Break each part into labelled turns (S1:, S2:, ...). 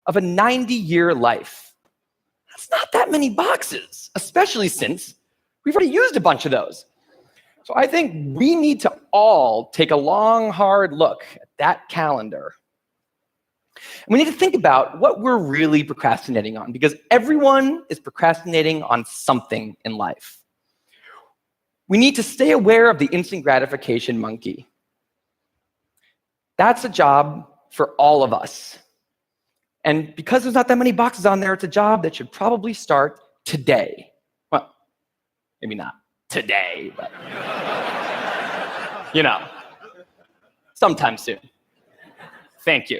S1: of a 90-year life. That's not that many boxes, especially since we've already used a bunch of those. So I think we need to all take a long, hard look at that calendar. And we need to think about what we're really procrastinating on, because everyone is procrastinating on something in life. We need to stay aware of the instant gratification monkey. That's a job for all of us. And because there's not that many boxes on there, it's a job that should probably start today. Well, maybe not today, but you know, sometime soon. Thank you.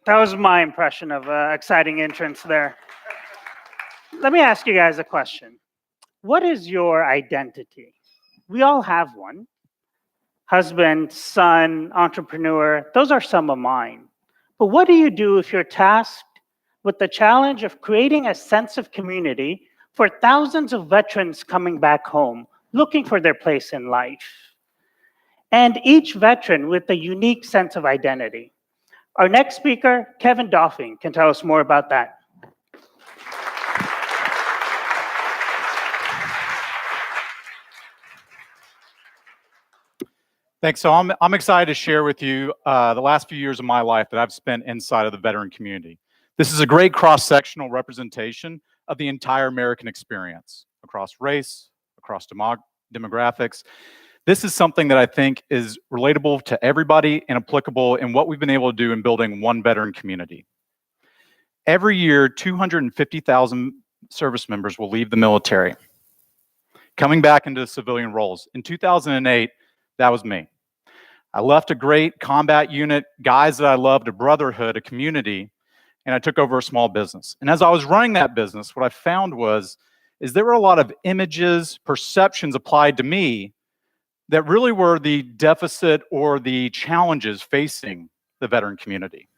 S2: That was my impression of exciting entrance there. Let me ask you guys a question. What is your identity? We all have one. Husband, son, entrepreneur, those are some of mine. But what do you do if you're tasked with the challenge of creating a sense of community for thousands of veterans coming back home, looking for their place in life? And each veteran with a unique sense of identity. Our next speaker, Kevin Doffing, can tell us more about that.
S3: Thanks. So I'm excited to share with you the last few years of my life that I've spent inside of the veteran community. This is a great cross-sectional representation of the entire American experience, across race, across demographics. This is something that I think is relatable to everybody and applicable in what we've been able to do in building one veteran community. Every year, 250,000 service members will leave the military, coming back into civilian roles. In 2008, that was me. I left a great combat unit, guys that I loved, a brotherhood, a community, and I took over a small business. And as I was running that business, what I found is there were a lot of images, perceptions applied to me that really were the deficit or the challenges facing the veteran community.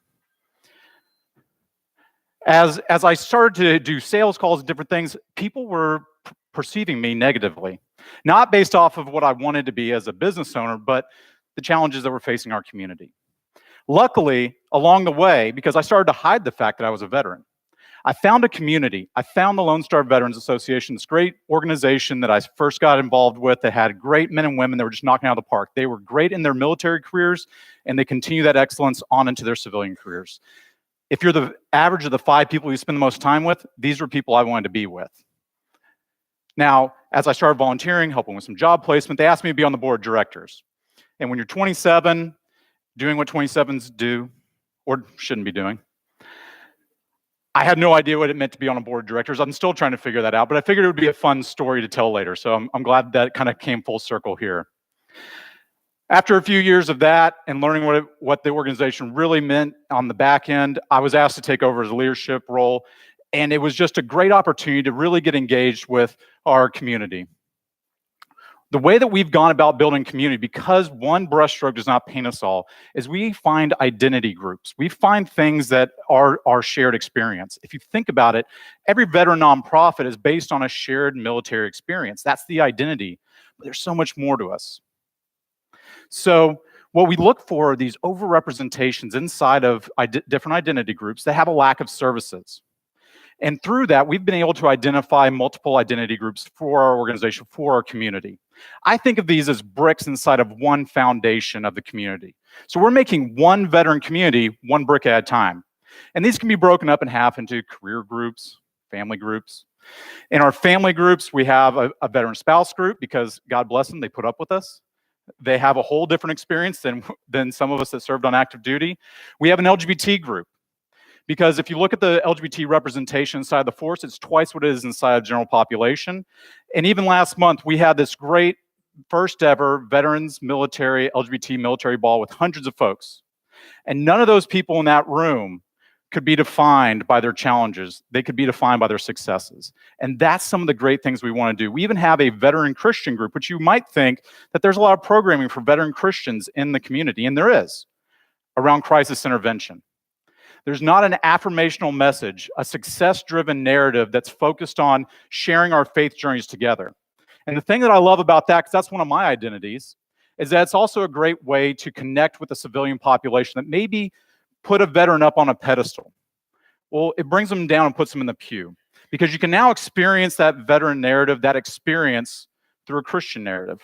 S3: As I started to do sales calls and different things, people were perceiving me negatively, not based off of what I wanted to be as a business owner, but the challenges that were facing our community. Luckily, along the way, because I started to hide the fact that I was a veteran, I found a community. I found the Lone Star Veterans Association, this great organization that I first got involved with that had great men and women that were just knocking out of the park. They were great in their military careers, and they continue that excellence on into their civilian careers. If you're the average of the 5 people you spend the most time with, these were people I wanted to be with. Now, as I started volunteering, helping with some job placement, they asked me to be on the board of directors. And when you're 27, doing what 27s do, or shouldn't be doing, I had no idea what it meant to be on a board of directors. I'm still trying to figure that out, but I figured it would be a fun story to tell later. So I'm glad that kind of came full circle here. After a few years of that and learning what the organization really meant on the back end, I was asked to take over as a leadership role. And it was just a great opportunity to really get engaged with our community. The way that we've gone about building community, because one brushstroke does not paint us all, is we find identity groups. We find things that are our shared experience. If you think about it, every veteran nonprofit is based on a shared military experience. That's the identity, but there's so much more to us. So what we look for are these overrepresentations inside of different identity groups that have a lack of services. And through that, we've been able to identify multiple identity groups for our organization, for our community. I think of these as bricks inside of one foundation of the community. So we're making one veteran community, one brick at a time. And these can be broken up in half into career groups, family groups. In our family groups, we have a veteran spouse group because, God bless them, they put up with us. They have a whole different experience than some of us that served on active duty. We have an LGBT group. Because if you look at the LGBT representation inside the force, it's twice what it is inside of general population. And even last month, we had this great first ever veterans military, LGBT military ball with hundreds of folks. And none of those people in that room could be defined by their challenges. They could be defined by their successes. And that's some of the great things we want to do. We even have a veteran Christian group, which you might think that there's a lot of programming for veteran Christians in the community, and there is, around crisis intervention. There's not an affirmational message, a success-driven narrative that's focused on sharing our faith journeys together. And the thing that I love about that, because that's one of my identities, is that it's also a great way to connect with the civilian population that maybe put a veteran up on a pedestal. Well, it brings them down and puts them in the pew, because you can now experience that veteran narrative, that experience, through a Christian narrative.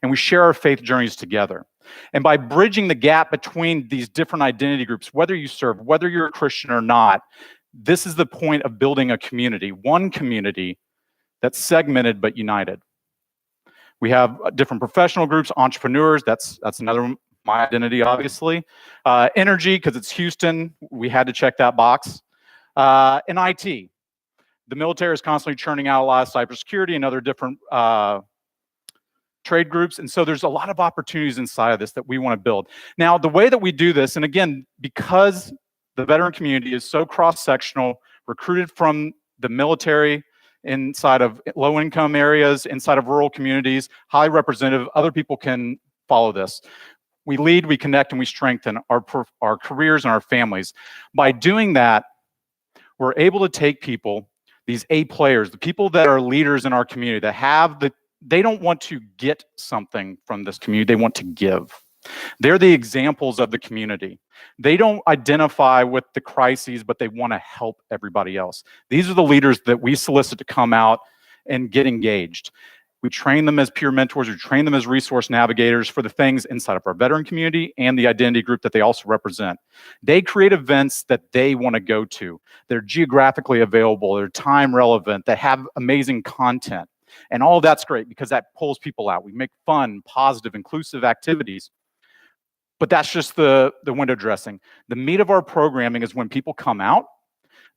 S3: And we share our faith journeys together. And by bridging the gap between these different identity groups, whether you serve, whether you're a Christian or not, this is the point of building a community, one community that's segmented but united. We have different professional groups, entrepreneurs, that's another, my identity, obviously. Energy, because it's Houston, we had to check that box. And IT. The military is constantly churning out a lot of cybersecurity and other different trade groups. And so there's a lot of opportunities inside of this that we want to build. Now, the way that we do this, and again, because the veteran community is so cross-sectional, recruited from the military, inside of low-income areas, inside of rural communities, highly representative, other people can follow this. We lead, we connect, and we strengthen our careers and our families. By doing that, we're able to take people, these A players, the people that are leaders in our community, that have they don't want to get something from this community, they want to give. They're the examples of the community. They don't identify with the crises, but they want to help everybody else. These are the leaders that we solicit to come out and get engaged. We train them as peer mentors, we train them as resource navigators for the things inside of our veteran community and the identity group that they also represent. They create events that they want to go to. They're geographically available, they're time relevant, they have amazing content. And all of that's great because that pulls people out. We make fun, positive, inclusive activities. But that's just the window dressing. The meat of our programming is when people come out,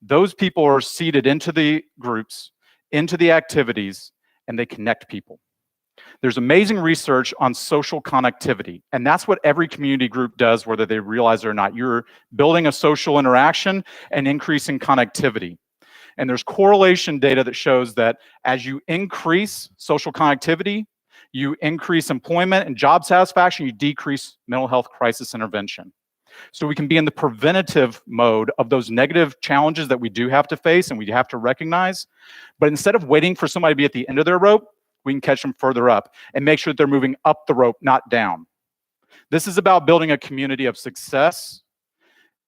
S3: those people are seated into the groups, into the activities, and they connect people. There's amazing research on social connectivity, and that's what every community group does, whether they realize it or not. You're building a social interaction and increasing connectivity. And there's correlation data that shows that as you increase social connectivity, you increase employment and job satisfaction, you decrease mental health crisis intervention. So we can be in the preventative mode of those negative challenges that we do have to face and we have to recognize. But instead of waiting for somebody to be at the end of their rope, we can catch them further up and make sure that they're moving up the rope, not down. This is about building a community of success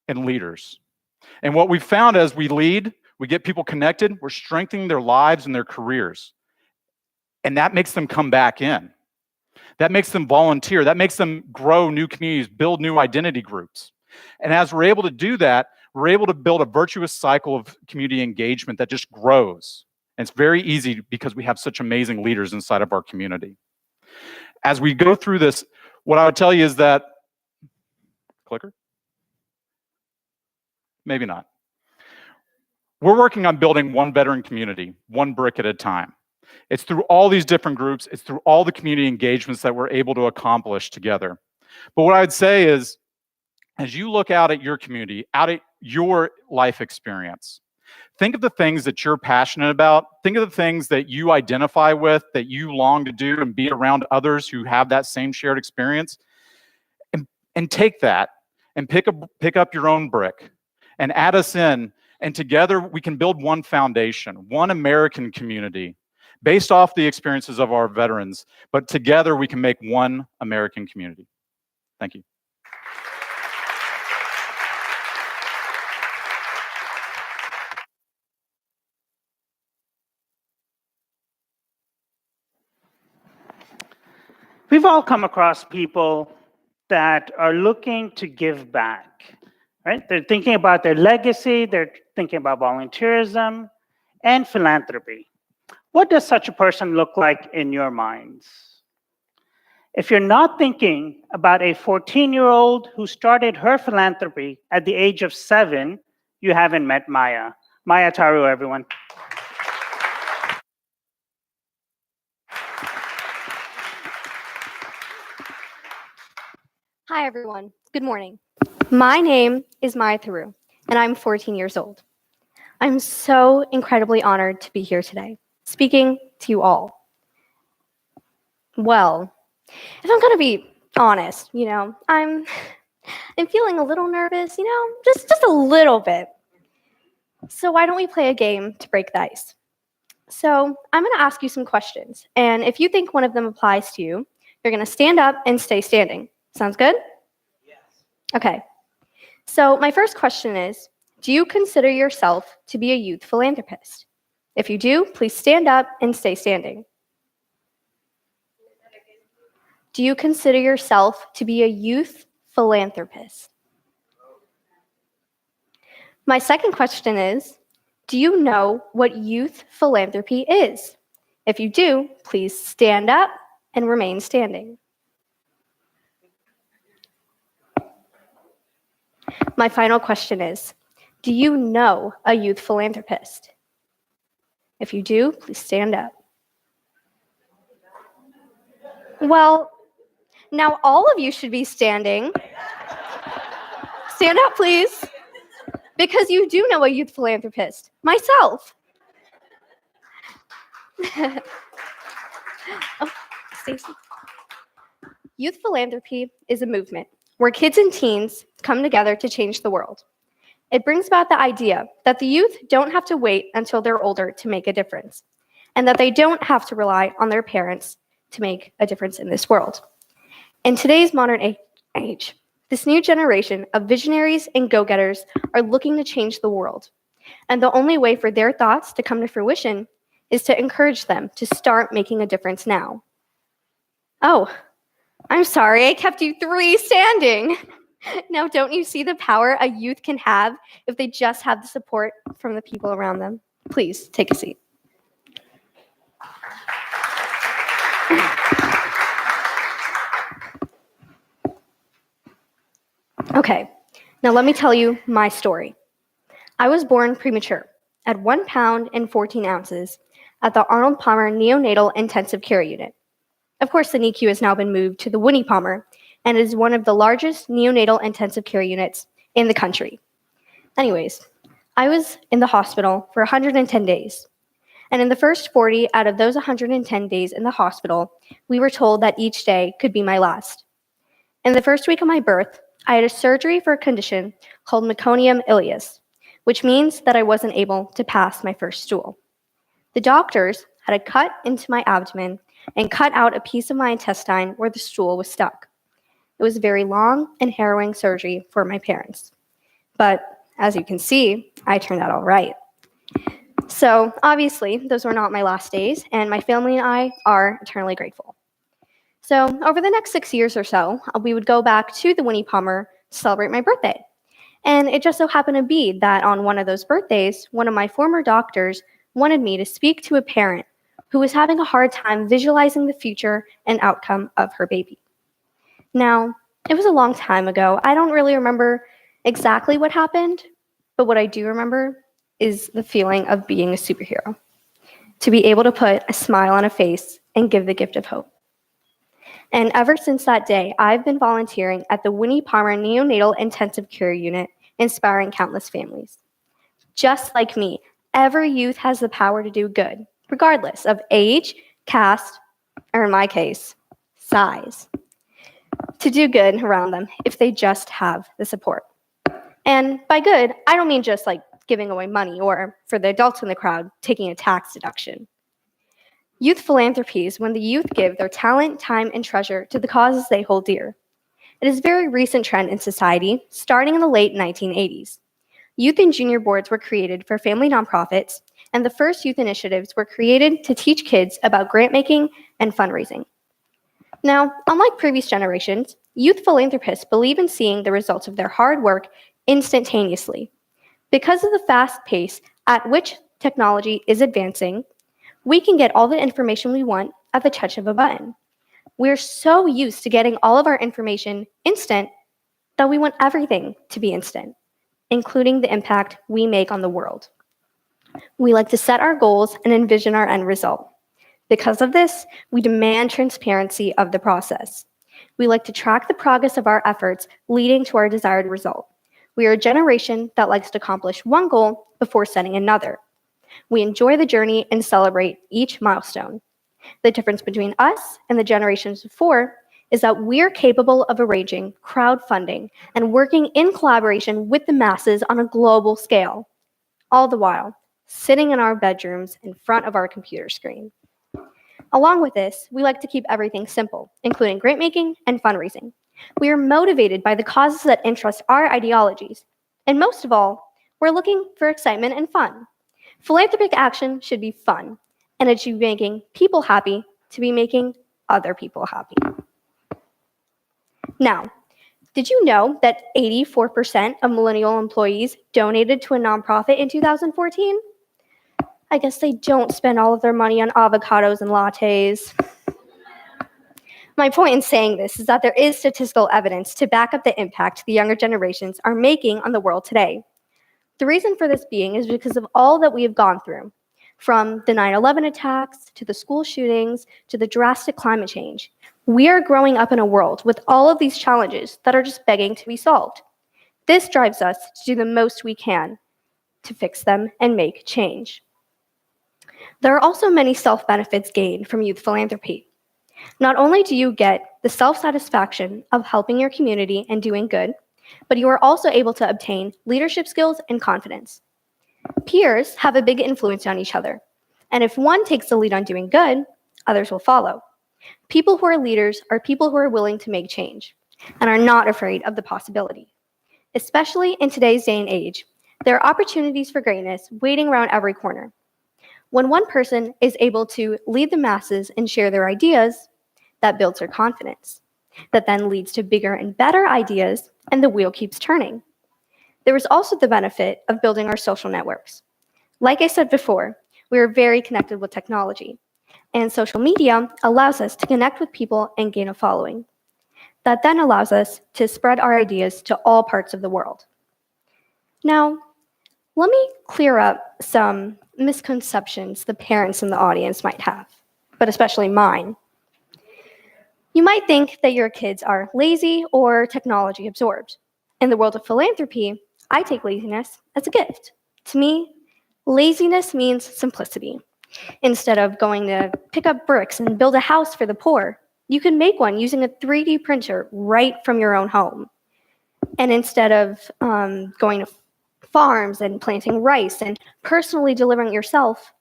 S3: and leaders. And what we've found as we lead, we get people connected, we're strengthening their lives and their careers. And that makes them come back in. That makes them volunteer. That makes them grow new communities, build new identity groups. And as we're able to do that, we're able to build a virtuous cycle of community engagement that just grows. And it's very easy because we have such amazing leaders inside of our community. As we go through this, what I would tell you is that, clicker? Maybe not. We're working on building one veteran community, one brick at a time. It's through all these different groups, it's through all the community engagements that we're able to accomplish together. But what I'd say is, as you look out at your community, out at your life experience, think of the things that you're passionate about, think of the things that you identify with, that you long to do and be around others who have that same shared experience, and take that and pick up your own brick and add us in. And together we can build one foundation, one American community based off the experiences of our veterans, but together we can make one American community. Thank you.
S2: We've all come across people that are looking to give back, right? They're thinking about their legacy, they're thinking about volunteerism and philanthropy. What does such a person look like in your minds? If you're not thinking about a 14-year-old who started her philanthropy at the age of 7, you haven't met Maya. Maya Taru, everyone.
S4: Hi, everyone. Good morning. My name is Maya Tharu, and I'm 14 years old. I'm so incredibly honored to be here today, speaking to you all. Well, if I'm going to be honest, I'm I'm feeling a little nervous, just a little bit. So why don't we play a game to break the ice? So I'm going to ask you some questions, and if you think one of them applies to you, you're going to stand up and stay standing. Sounds good?
S1: Yes.
S4: Okay. So my first question is, do you consider yourself to be a youth philanthropist? If you do, please stand up and stay standing. Do you consider yourself to be a youth philanthropist? My second question is, do you know what youth philanthropy is? If you do, please stand up and remain standing. My final question is, do you know a youth philanthropist? If you do, please stand up. Well, now all of you should be standing. Stand up, please, because you do know a youth philanthropist. Myself. Oh, Stacy. Youth philanthropy is a movement where kids and teens come together to change the world. It brings about the idea that the youth don't have to wait until they're older to make a difference, and that they don't have to rely on their parents to make a difference in this world. In today's modern age, this new generation of visionaries and go-getters are looking to change the world, and the only way for their thoughts to come to fruition is to encourage them to start making a difference now. Oh, I'm sorry, I kept you three standing. Now, don't you see the power a youth can have if they just have the support from the people around them? Please, take a seat. Okay, now let me tell you my story. I was born premature at 1 pound and 14 ounces at the Arnold Palmer Neonatal Intensive Care Unit. Of course, the NICU has now been moved to the Winnie Palmer and is one of the largest neonatal intensive care units in the country. Anyways, I was in the hospital for 110 days. And in the first 40 out of those 110 days in the hospital, we were told that each day could be my last. In the first week of my birth, I had a surgery for a condition called meconium ileus, which means that I wasn't able to pass my first stool. The doctors had a cut into my abdomen and cut out a piece of my intestine where the stool was stuck. It was a very long and harrowing surgery for my parents. But as you can see, I turned out all right. So obviously, those were not my last days, and my family and I are eternally grateful. So over the next 6 years or so, we would go back to the Winnie Palmer to celebrate my birthday. And it just so happened to be that on one of those birthdays, one of my former doctors wanted me to speak to a parent who was having a hard time visualizing the future and outcome of her baby. Now, it was a long time ago. I don't really remember exactly what happened, but what I do remember is the feeling of being a superhero, to be able to put a smile on a face and give the gift of hope. And ever since that day, I've been volunteering at the Winnie Palmer Neonatal Intensive Care Unit, inspiring countless families. Just like me, every youth has the power to do good, regardless of age, caste, or in my case, size, to do good around them if they just have the support. And by good, I don't mean just like giving away money or, for the adults in the crowd, taking a tax deduction. Youth philanthropy is when the youth give their talent, time, and treasure to the causes they hold dear. It is a very recent trend in society, starting in the late 1980s. Youth and junior boards were created for family nonprofits, and the first youth initiatives were created to teach kids about grant making and fundraising. Now, unlike previous generations, youth philanthropists believe in seeing the results of their hard work instantaneously. Because of the fast pace at which technology is advancing, we can get all the information we want at the touch of a button. We're so used to getting all of our information instant that we want everything to be instant, including the impact we make on the world. We like to set our goals and envision our end result. Because of this, we demand transparency of the process. We like to track the progress of our efforts leading to our desired result. We are a generation that likes to accomplish one goal before setting another. We enjoy the journey and celebrate each milestone. The difference between us and the generations before is that we're capable of arranging crowdfunding and working in collaboration with the masses on a global scale, all the while sitting in our bedrooms in front of our computer screen. Along with this, we like to keep everything simple, including grant making and fundraising. We are motivated by the causes that interest our ideologies. And most of all, we're looking for excitement and fun. Philanthropic action should be fun, and it should be making people happy to be making other people happy. Now, did you know that 84% of millennial employees donated to a nonprofit in 2014? I guess they don't spend all of their money on avocados and lattes. My point in saying this is that there is statistical evidence to back up the impact the younger generations are making on the world today. The reason for this being is because of all that we have gone through, from the 9/11 attacks, to the school shootings, to the drastic climate change. We are growing up in a world with all of these challenges that are just begging to be solved. This drives us to do the most we can to fix them and make change. There are also many self-benefits gained from youth philanthropy. Not only do you get the self-satisfaction of helping your community and doing good, but you are also able to obtain leadership skills and confidence. Peers have a big influence on each other, and if one takes the lead on doing good, others will follow. People who are leaders are people who are willing to make change and are not afraid of the possibility. Especially in today's day and age, there are opportunities for greatness waiting around every corner. When one person is able to lead the masses and share their ideas, that builds their confidence. That then leads to bigger and better ideas, and the wheel keeps turning. There is also the benefit of building our social networks. Like I said before, we are very connected with technology, and social media allows us to connect with people and gain a following. That then allows us to spread our ideas to all parts of the world. Now, let me clear up some misconceptions the parents in the audience might have, but especially mine. You might think that your kids are lazy or technology absorbed. In the world of philanthropy, I take laziness as a gift. To me, laziness means simplicity. Instead of going to pick up bricks and build a house for the poor, you can make one using a 3D printer right from your own home. And instead of going to farms and planting rice and personally delivering it yourself,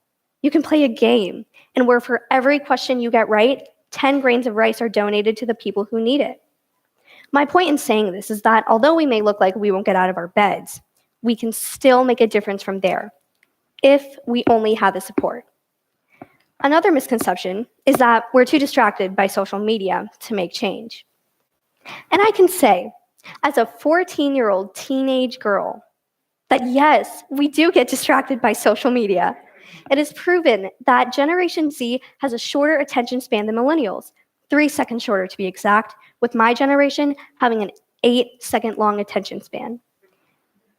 S4: you can play a game, and where for every question you get right, 10 grains of rice are donated to the people who need it. My point in saying this is that although we may look like we won't get out of our beds, we can still make a difference from there if we only have the support. Another misconception is that we're too distracted by social media to make change. And I can say, as a 14-year-old teenage girl, that yes, we do get distracted by social media. It is proven that Generation Z has a shorter attention span than millennials, 3 seconds shorter to be exact, with my generation having an 8-second long attention span.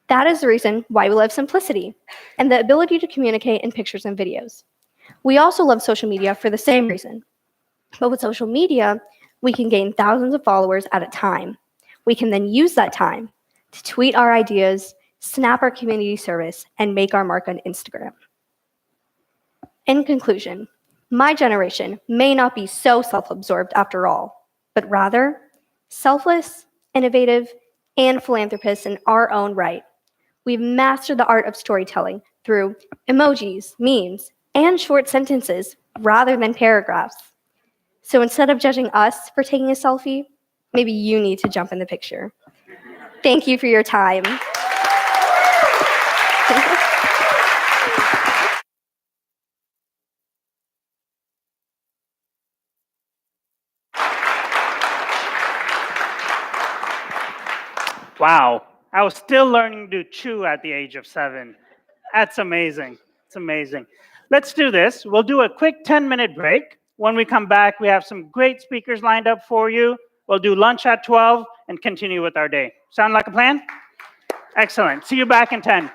S4: That is the reason why we love simplicity and the ability to communicate in pictures and videos. We also love social media for the same reason. But with social media, we can gain thousands of followers at a time. We can then use that time to tweet our ideas, snap our community service, and make our mark on Instagram. In conclusion, my generation may not be so self-absorbed after all, but rather selfless, innovative, and philanthropists in our own right. We've mastered the art of storytelling through emojis, memes, and short sentences rather than paragraphs. So instead of judging us for taking a selfie, maybe you need to jump in the picture. Thank you for your time.
S2: Wow, I was still learning to chew at the age of 7. That's amazing. It's amazing. Let's do this. We'll do a quick 10-minute break. When we come back, we have some great speakers lined up for you. We'll do lunch at 12 and continue with our day. Sound like a plan? Excellent. See you back in 10.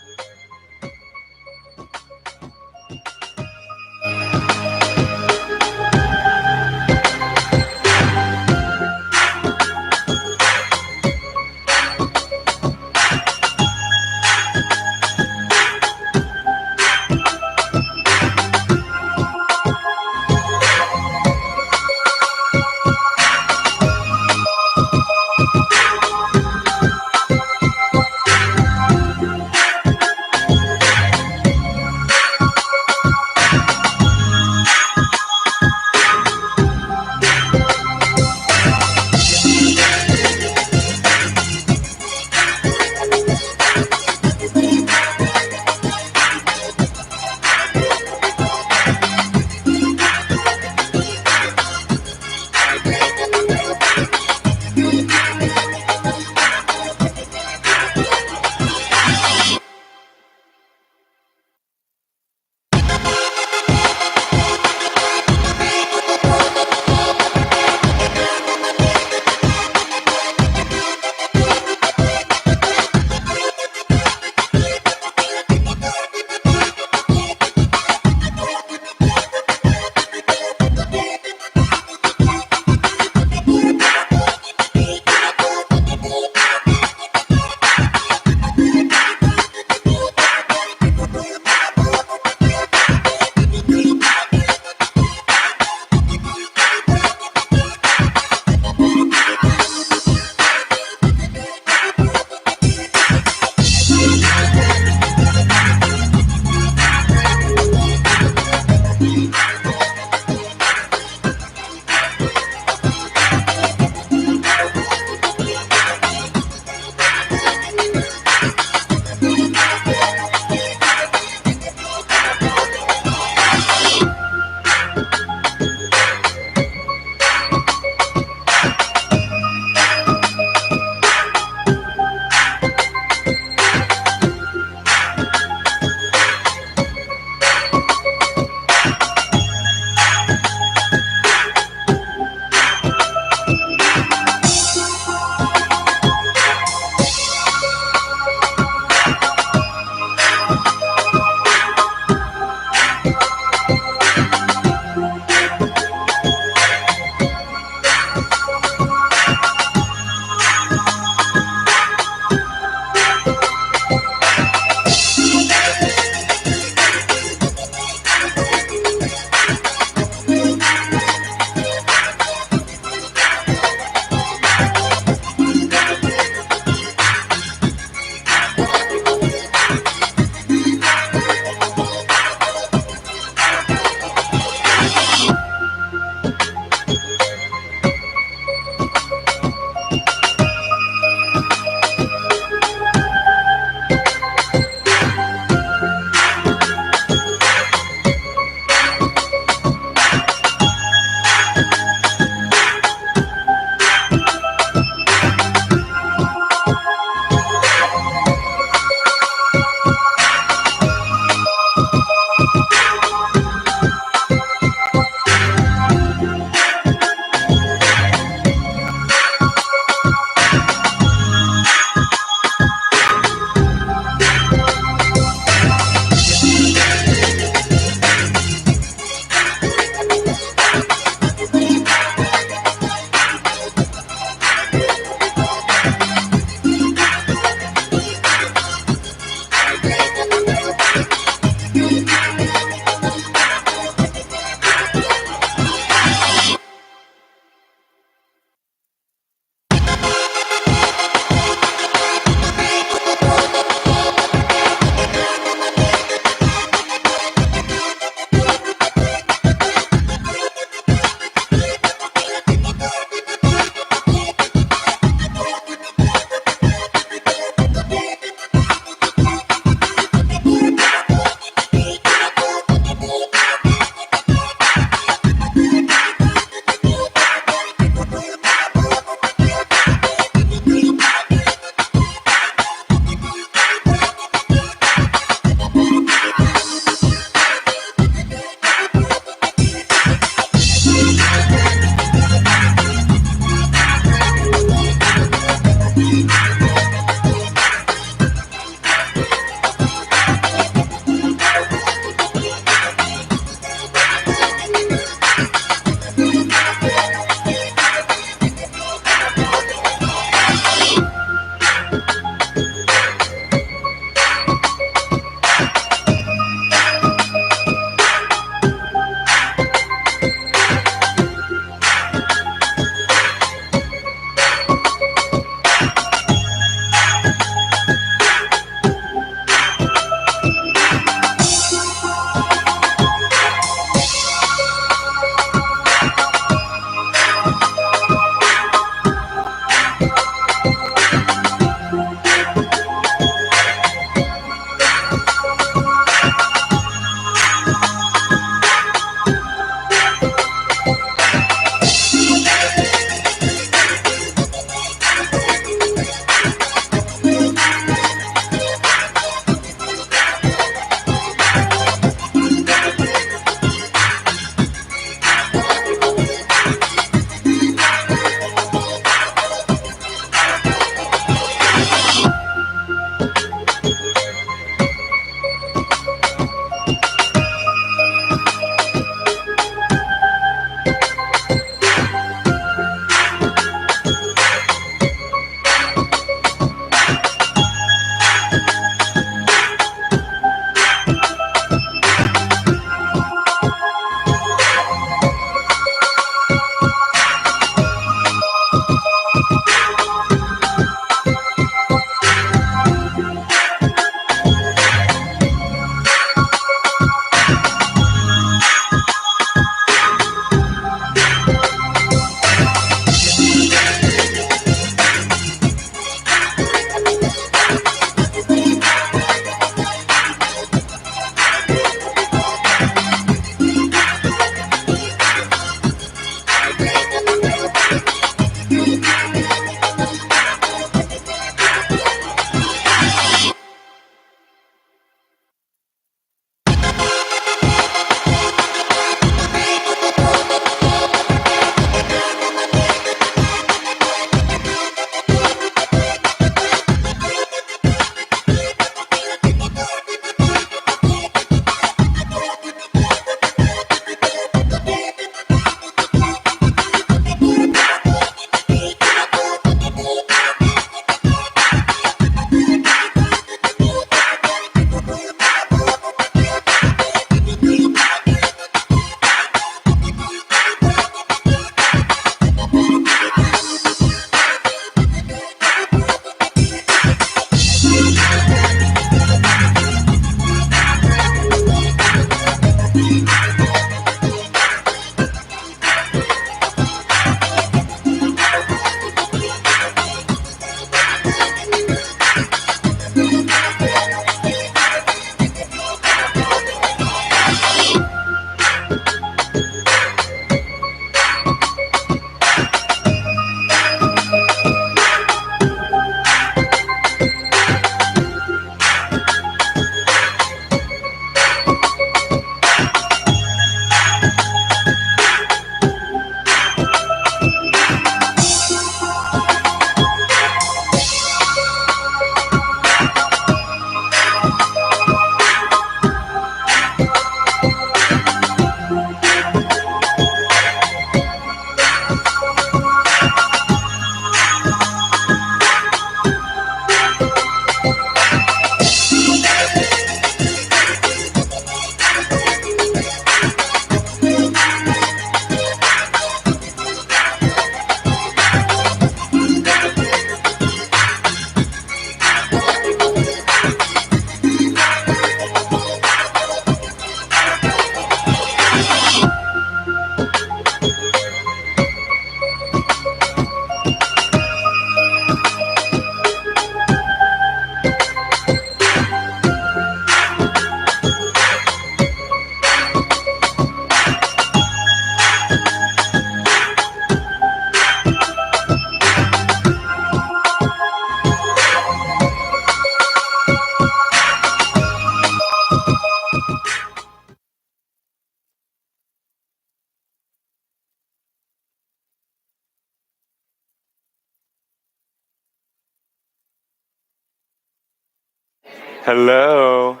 S5: Hello.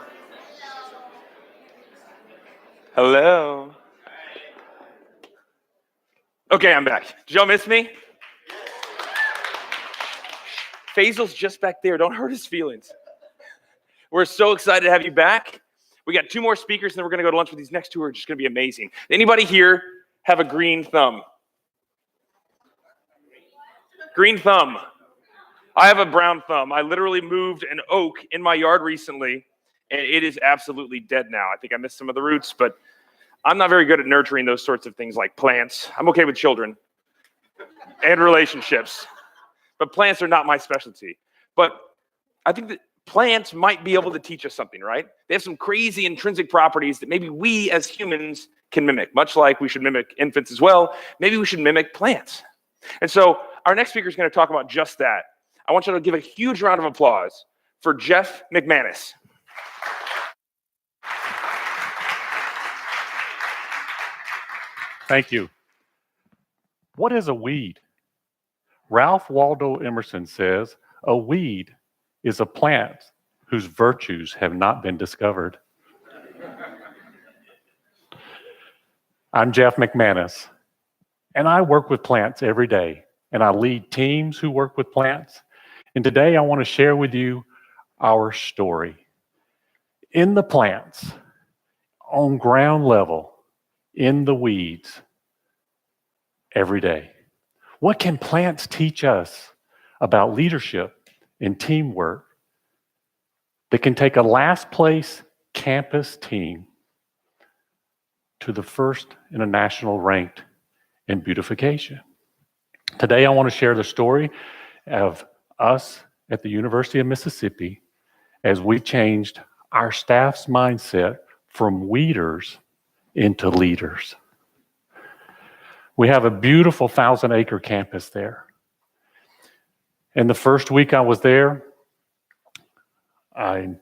S5: Hello. Okay, I'm back. Did y'all miss me? Faisal's just back there. Don't hurt his feelings. We're so excited to have you back. We got 2 more speakers, and then we're going to go to lunch with these next 2 are just going to be amazing. Anybody here have a green thumb? Green thumb. I have a brown thumb. I literally moved an oak in my yard recently, and it is absolutely dead now. I think I missed some of the roots, but I'm not very good at nurturing those sorts of things like plants. I'm okay with children and relationships, but plants are not my specialty. But I think that plants might be able to teach us something, right? They have some crazy intrinsic properties that maybe we as humans can mimic, much like we should mimic infants as well. Maybe we should mimic plants. And so our next speaker is going to talk about just that. I want you to give a huge round of applause for Jeff McManus.
S6: Thank you. What is a weed? Ralph Waldo Emerson says, a weed is a plant whose virtues have not been discovered. I'm Jeff McManus, and I work with plants every day, and I lead teams who work with plants. And today I want to share with you our story. In the plants, on ground level, in the weeds, every day. What can plants teach us about leadership and teamwork that can take a last place campus team to the first in a national ranked in beautification? Today I want to share the story of us at the University of Mississippi as we changed our staff's mindset from weeders into leaders. We have a beautiful 1,000-acre campus there. And the first week I was there, I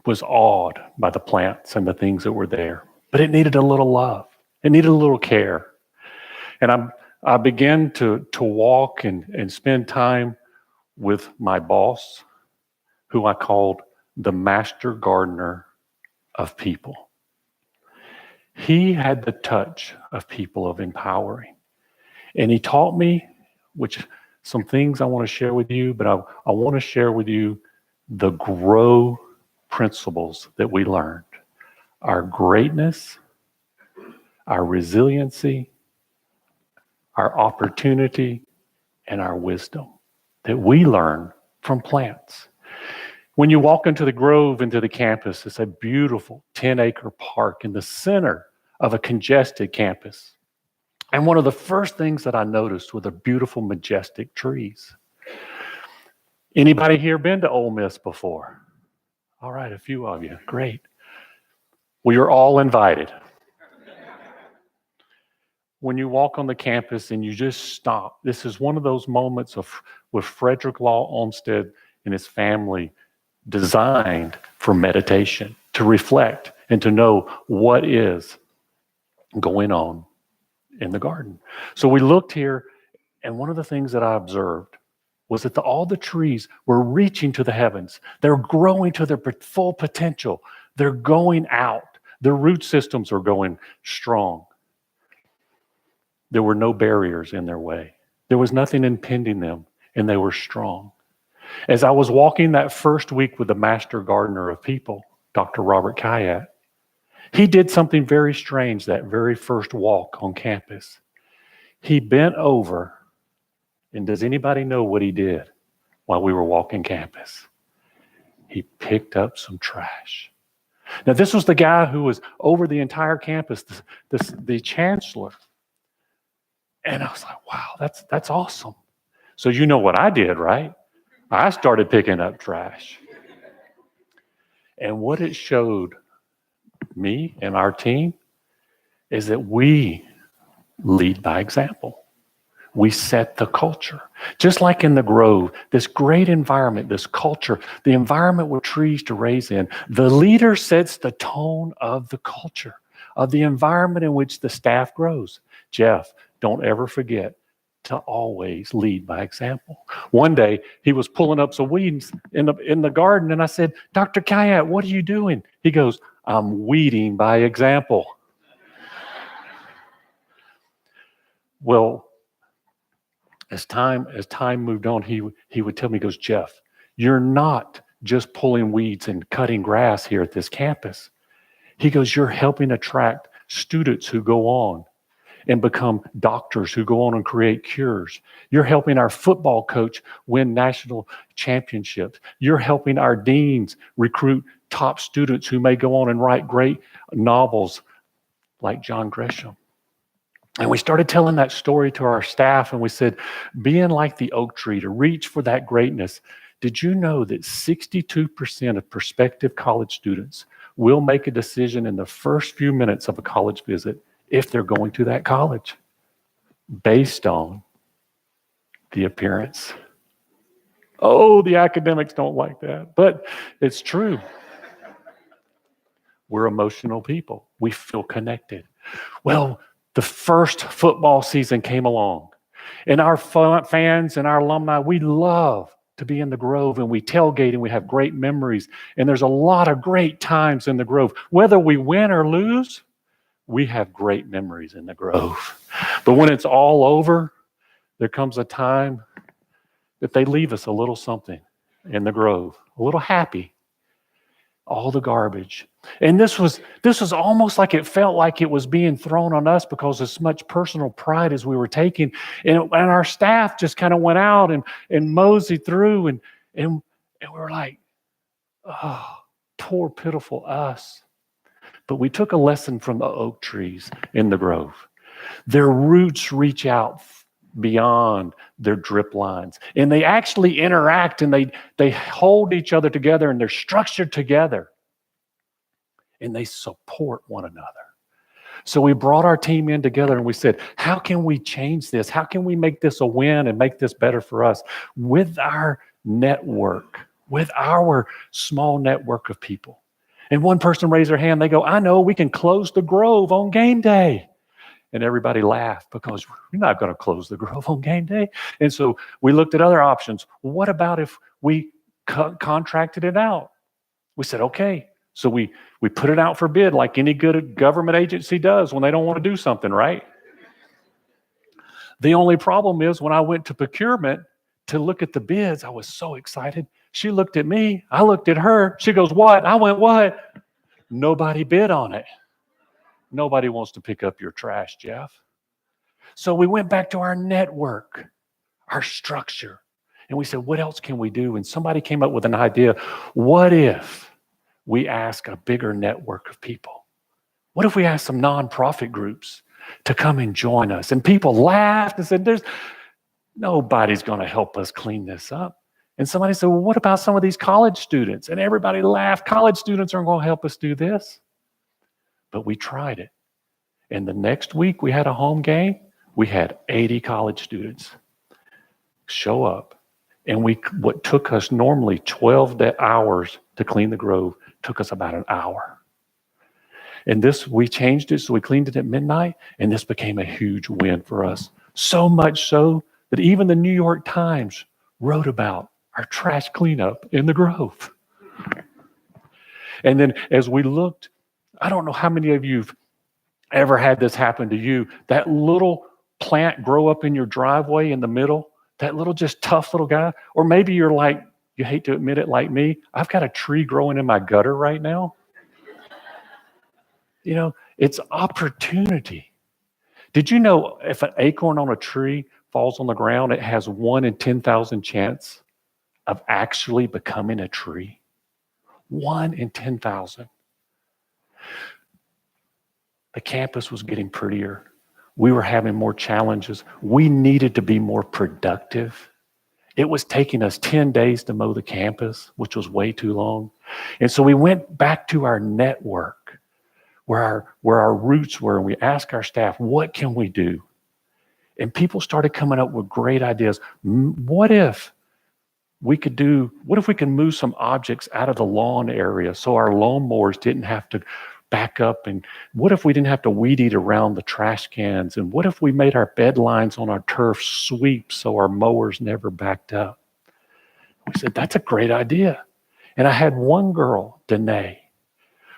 S6: was awed by the plants and the things that were there. But it needed a little love. It needed a little care. And I began to walk and spend time with my boss, who I called the master gardener of people. He had the touch of people, of empowering. And he taught me, which some things I want to share with you, but I want to share with you the grow principles that we learned. Our greatness, our resiliency, our opportunity, and our wisdom that we learn from plants. When you walk into the grove, into the campus, it's a beautiful 10-acre park in the center of a congested campus. And one of the first things that I noticed were the beautiful, majestic trees. Anybody here been to Ole Miss before? All right, a few of you. Great. We are all invited. When you walk on the campus and you just stop, this is one of those moments with Frederick Law Olmsted and his family designed for meditation, to reflect and to know what is going on in the garden. So we looked here, and one of the things that I observed was that all the trees were reaching to the heavens. They're growing to their full potential. They're going out. Their root systems are going strong. There were no barriers in their way. There was nothing impeding them, and they were strong. As I was walking that first week with the master gardener of people, Dr. Robert Kayat, he did something very strange that very first walk on campus. He bent over, and does anybody know what he did while we were walking campus? He picked up some trash. Now, this was the guy who was over the entire campus, the chancellor. And I was like, wow, that's awesome. So you know what I did, right? I started picking up trash. And what it showed me and our team is that we lead by example. We set the culture. Just like in the Grove, this great environment, this culture, the environment with trees to raise in, the leader sets the tone of the culture, of the environment in which the staff grows. Jeff, don't ever forget, to always lead by example. One day, he was pulling up some weeds in the garden, and I said, Dr. Kayat, what are you doing? He goes, I'm weeding by example. Well, as time moved on, he would tell me, he goes, Jeff, you're not just pulling weeds and cutting grass here at this campus. He goes, you're helping attract students who go on and become doctors who go on and create cures. You're helping our football coach win national championships. You're helping our deans recruit top students who may go on and write great novels like John Grisham. And we started telling that story to our staff, and we said, being like the oak tree, to reach for that greatness. Did you know that 62% of prospective college students will make a decision in the first few minutes of a college visit if they're going to that college based on the appearance? Oh, the academics don't like that, but it's true. We're emotional people. We feel connected. Well, the first football season came along, and our fans and our alumni, we love to be in the Grove, and we tailgate, and we have great memories, and there's a lot of great times in the Grove. Whether we win or lose, we have great memories in the Grove. But when it's all over, there comes a time that they leave us a little something in the Grove, a little happy. All the garbage. And this was almost like it felt like it was being thrown on us because of as much personal pride as we were taking. And our staff just kind of went out and moseyed through, and we were like, oh, poor, pitiful us. But we took a lesson from the oak trees in the Grove. Their roots reach out beyond their drip lines, and they actually interact, and they hold each other together, and they're structured together, and they support one another. So we brought our team in together, and we said, how can we change this? How can we make this a win and make this better for us with our network, with our small network of people? And one person raised their hand. They go, I know, we can close the Grove on game day. And everybody laughed because we're not going to close the Grove on game day. And so we looked at other options. What about if we contracted it out? We said, okay. So we put it out for bid like any good government agency does when they don't want to do something, right? The only problem is when I went to procurement to look at the bids, I was so excited. She looked at me. I looked at her. She goes, what? I went, what? Nobody bid on it. Nobody wants to pick up your trash, Jeff. So we went back to our network, our structure, and we said, what else can we do? And somebody came up with an idea. What if we ask a bigger network of people? What if we ask some nonprofit groups to come and join us? And people laughed and said, nobody's going to help us clean this up. And somebody said, well, what about some of these college students? And everybody laughed. College students aren't going to help us do this. But we tried it. And the next week we had a home game. We had 80 college students show up. And what took us normally 12 hours to clean the Grove took us about an hour. And we changed it, so we cleaned it at midnight, and this became a huge win for us. So much so that even the New York Times wrote about our trash cleanup in the Grove. And then as we looked, I don't know how many of you've ever had this happen to you, that little plant grow up in your driveway in the middle, that little just tough little guy. Or maybe you're like, you hate to admit it like me, I've got a tree growing in my gutter right now. You know, it's opportunity. Did you know if an acorn on a tree falls on the ground, it has 1 in 10,000 chance of actually becoming a tree? 1 in 10,000. The campus was getting prettier. We were having more challenges. We needed to be more productive. It was taking us 10 days to mow the campus, which was way too long. And so we went back to our network where our roots were, and we asked our staff, what can we do? And people started coming up with great ideas. What if we can move some objects out of the lawn area so our lawnmowers didn't have to back up? And what if we didn't have to weed eat around the trash cans? And what if we made our bed lines on our turf sweep so our mowers never backed up? We said, that's a great idea. And I had one girl, Danae,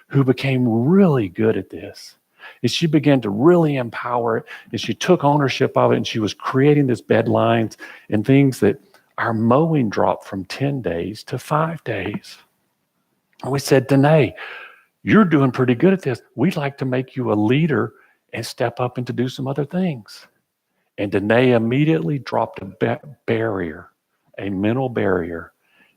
S6: who became really good at this. And she began to really empower it, and she took ownership of it, and she was creating this bed lines and things that our mowing dropped from 10 days to 5 days. And we said, Danae, you're doing pretty good at this. We'd like to make you a leader and step up and to do some other things. And Danae immediately dropped a barrier, a mental barrier,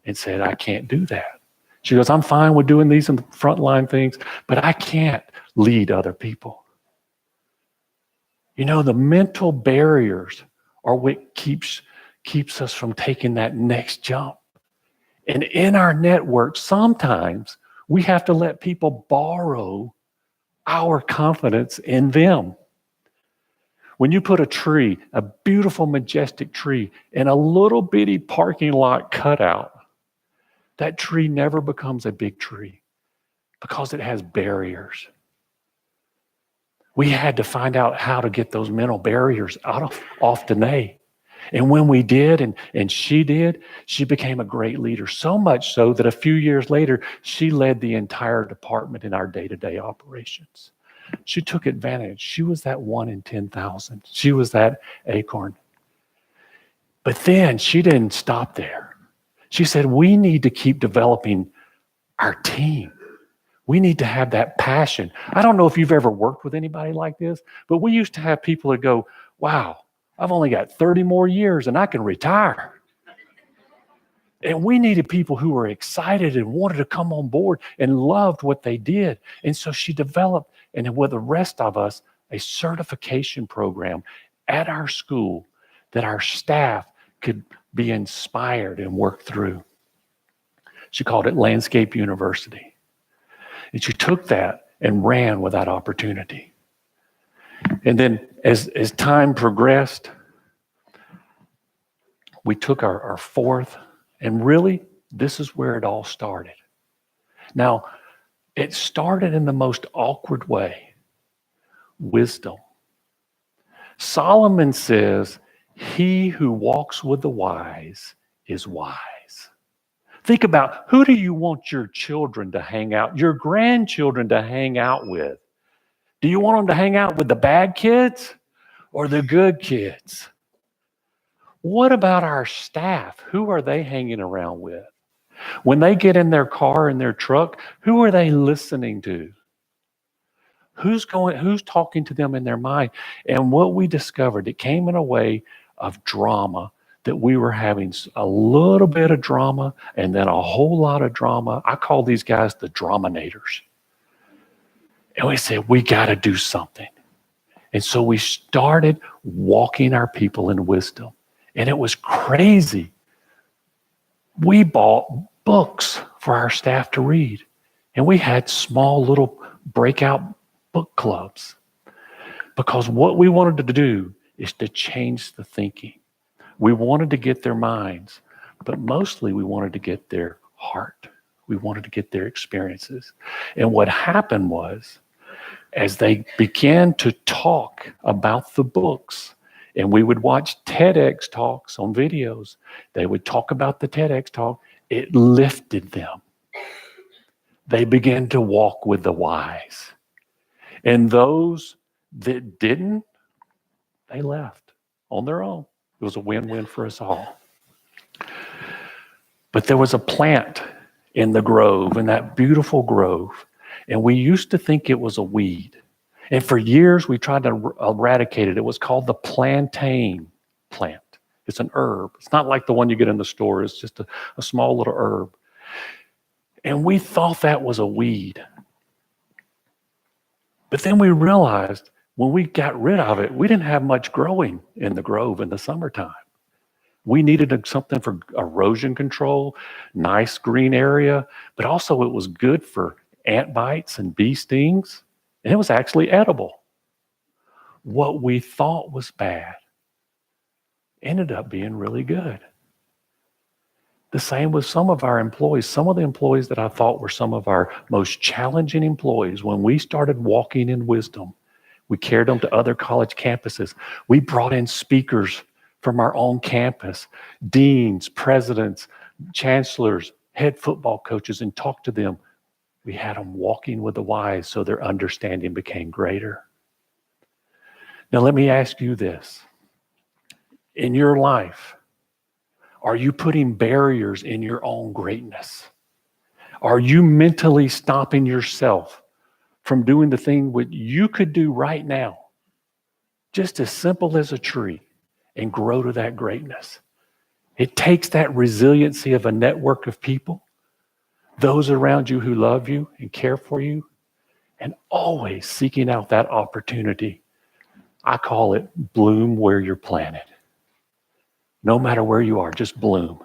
S6: and said, I can't do that. She goes, I'm fine with doing these frontline things, but I can't lead other people. You know, the mental barriers are what keeps us from taking that next jump. And in our network, sometimes we have to let people borrow our confidence in them. When you put a tree, a beautiful, majestic tree, in a little bitty parking lot cutout, that tree never becomes a big tree because it has barriers. We had to find out how to get those mental barriers off Danae. And when we did, and she did, she became a great leader. So much so that a few years later, she led the entire department in our day-to-day operations. She took advantage. She was that 1 in 10,000. She was that acorn. But then she didn't stop there. She said, we need to keep developing our team. We need to have that passion. I don't know if you've ever worked with anybody like this, but we used to have people that go, wow, I've only got 30 more years and I can retire. And we needed people who were excited and wanted to come on board and loved what they did. And so she developed, and with the rest of us, a certification program at our school that our staff could be inspired and work through. She called it Landscape University. And she took that and ran with that opportunity. And then as time progressed, we took our fourth, and really, this is where it all started. Now, it started in the most awkward way. Wisdom. Solomon says, he who walks with the wise is wise. Think about, who do you want your children to hang out, your grandchildren to hang out with? Do you want them to hang out with the bad kids or the good kids? What about our staff? Who are they hanging around with? When they get in their car and their truck, who are they listening to? Who's talking to them in their mind? And what we discovered, it came in a way of drama, that we were having a little bit of drama and then a whole lot of drama. I call these guys the draminators. And we said, we got to do something. And so we started walking our people in wisdom. And it was crazy. We bought books for our staff to read. And we had small little breakout book clubs. Because what we wanted to do is to change the thinking. We wanted to get their minds, but mostly we wanted to get their heart. We wanted to get their experiences. And what happened was, as they began to talk about the books, and we would watch TEDx talks on videos, they would talk about the TEDx talk, it lifted them. They began to walk with the wise. And those that didn't, they left on their own. It was a win-win for us all. But there was a plant in the grove, in that beautiful grove, and we used to think it was a weed. And for years, we tried to eradicate it. It was called the plantain plant. It's an herb. It's not like the one you get in the store. It's just a small little herb. And we thought that was a weed. But then we realized when we got rid of it, we didn't have much growing in the grove in the summertime. We needed something for erosion control, nice green area, but also it was good for ant bites and bee stings, and it was actually edible. What we thought was bad ended up being really good. The same with some of our employees. Some of the employees that I thought were some of our most challenging employees, when we started walking in wisdom, we carried them to other college campuses. We brought in speakers from our own campus, deans, presidents, chancellors, head football coaches, and talked to them. We had them walking with the wise so their understanding became greater. Now, let me ask you this. In your life, are you putting barriers in your own greatness? Are you mentally stopping yourself from doing the thing that you could do right now, just as simple as a tree, and grow to that greatness? It takes that resiliency of a network of people, those around you who love you and care for you, and always seeking out that opportunity. I call it bloom where you're planted. No matter where you are, just bloom.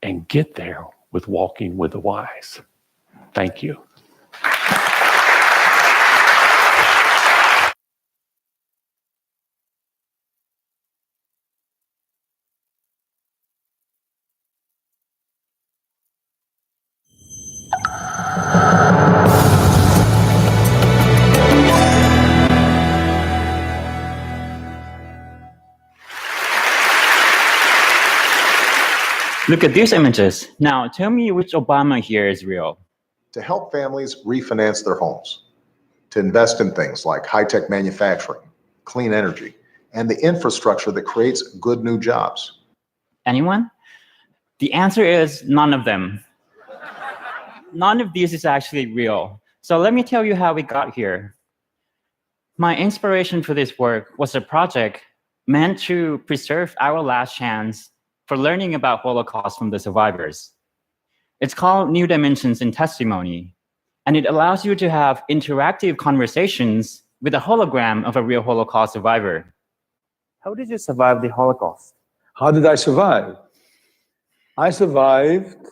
S6: And get there with walking with the wise. Thank you.
S7: Look at these images. Now, tell me which Obama here is real.
S8: To help families refinance their homes, to invest in things like high-tech manufacturing, clean energy, and the infrastructure that creates good new jobs.
S7: Anyone? The answer is none of them. None of these is actually real. So let me tell you how we got here. My inspiration for this work was a project meant to preserve our last chance for learning about Holocaust from the survivors. It's called New Dimensions in Testimony, and it allows you to have interactive conversations with a hologram of a real Holocaust survivor.
S9: How did you survive the Holocaust?
S10: How did I survive? I survived,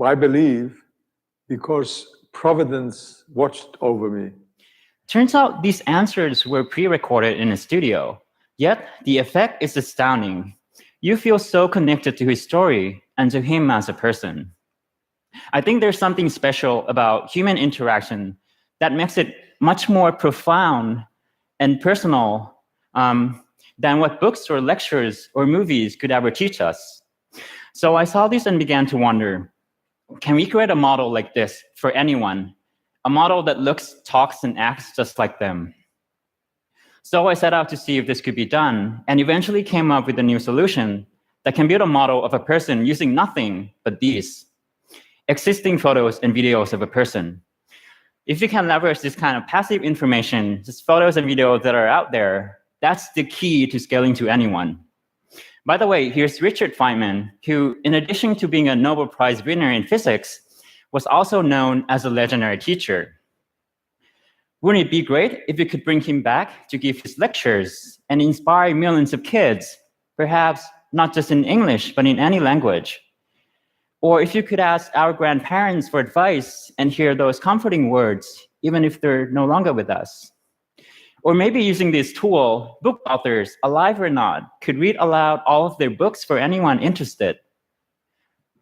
S10: I believe, because Providence watched over me.
S7: Turns out these answers were pre-recorded in a studio, yet the effect is astounding. You feel so connected to his story and to him as a person. I think there's something special about human interaction that makes it much more profound and personal than what books or lectures or movies could ever teach us. So I saw this and began to wonder, can we create a model like this for anyone? A model that looks, talks, and acts just like them. So I set out to see if this could be done, and eventually came up with a new solution that can build a model of a person using nothing but these existing photos and videos of a person. If you can leverage this kind of passive information, just photos and videos that are out there, that's the key to scaling to anyone. By the way, here's Richard Feynman, who, in addition to being a Nobel Prize winner in physics, was also known as a legendary teacher. Wouldn't it be great if we could bring him back to give his lectures and inspire millions of kids, perhaps not just in English, but in any language? Or if you could ask our grandparents for advice and hear those comforting words, even if they're no longer with us. Or maybe using this tool, book authors, alive or not, could read aloud all of their books for anyone interested.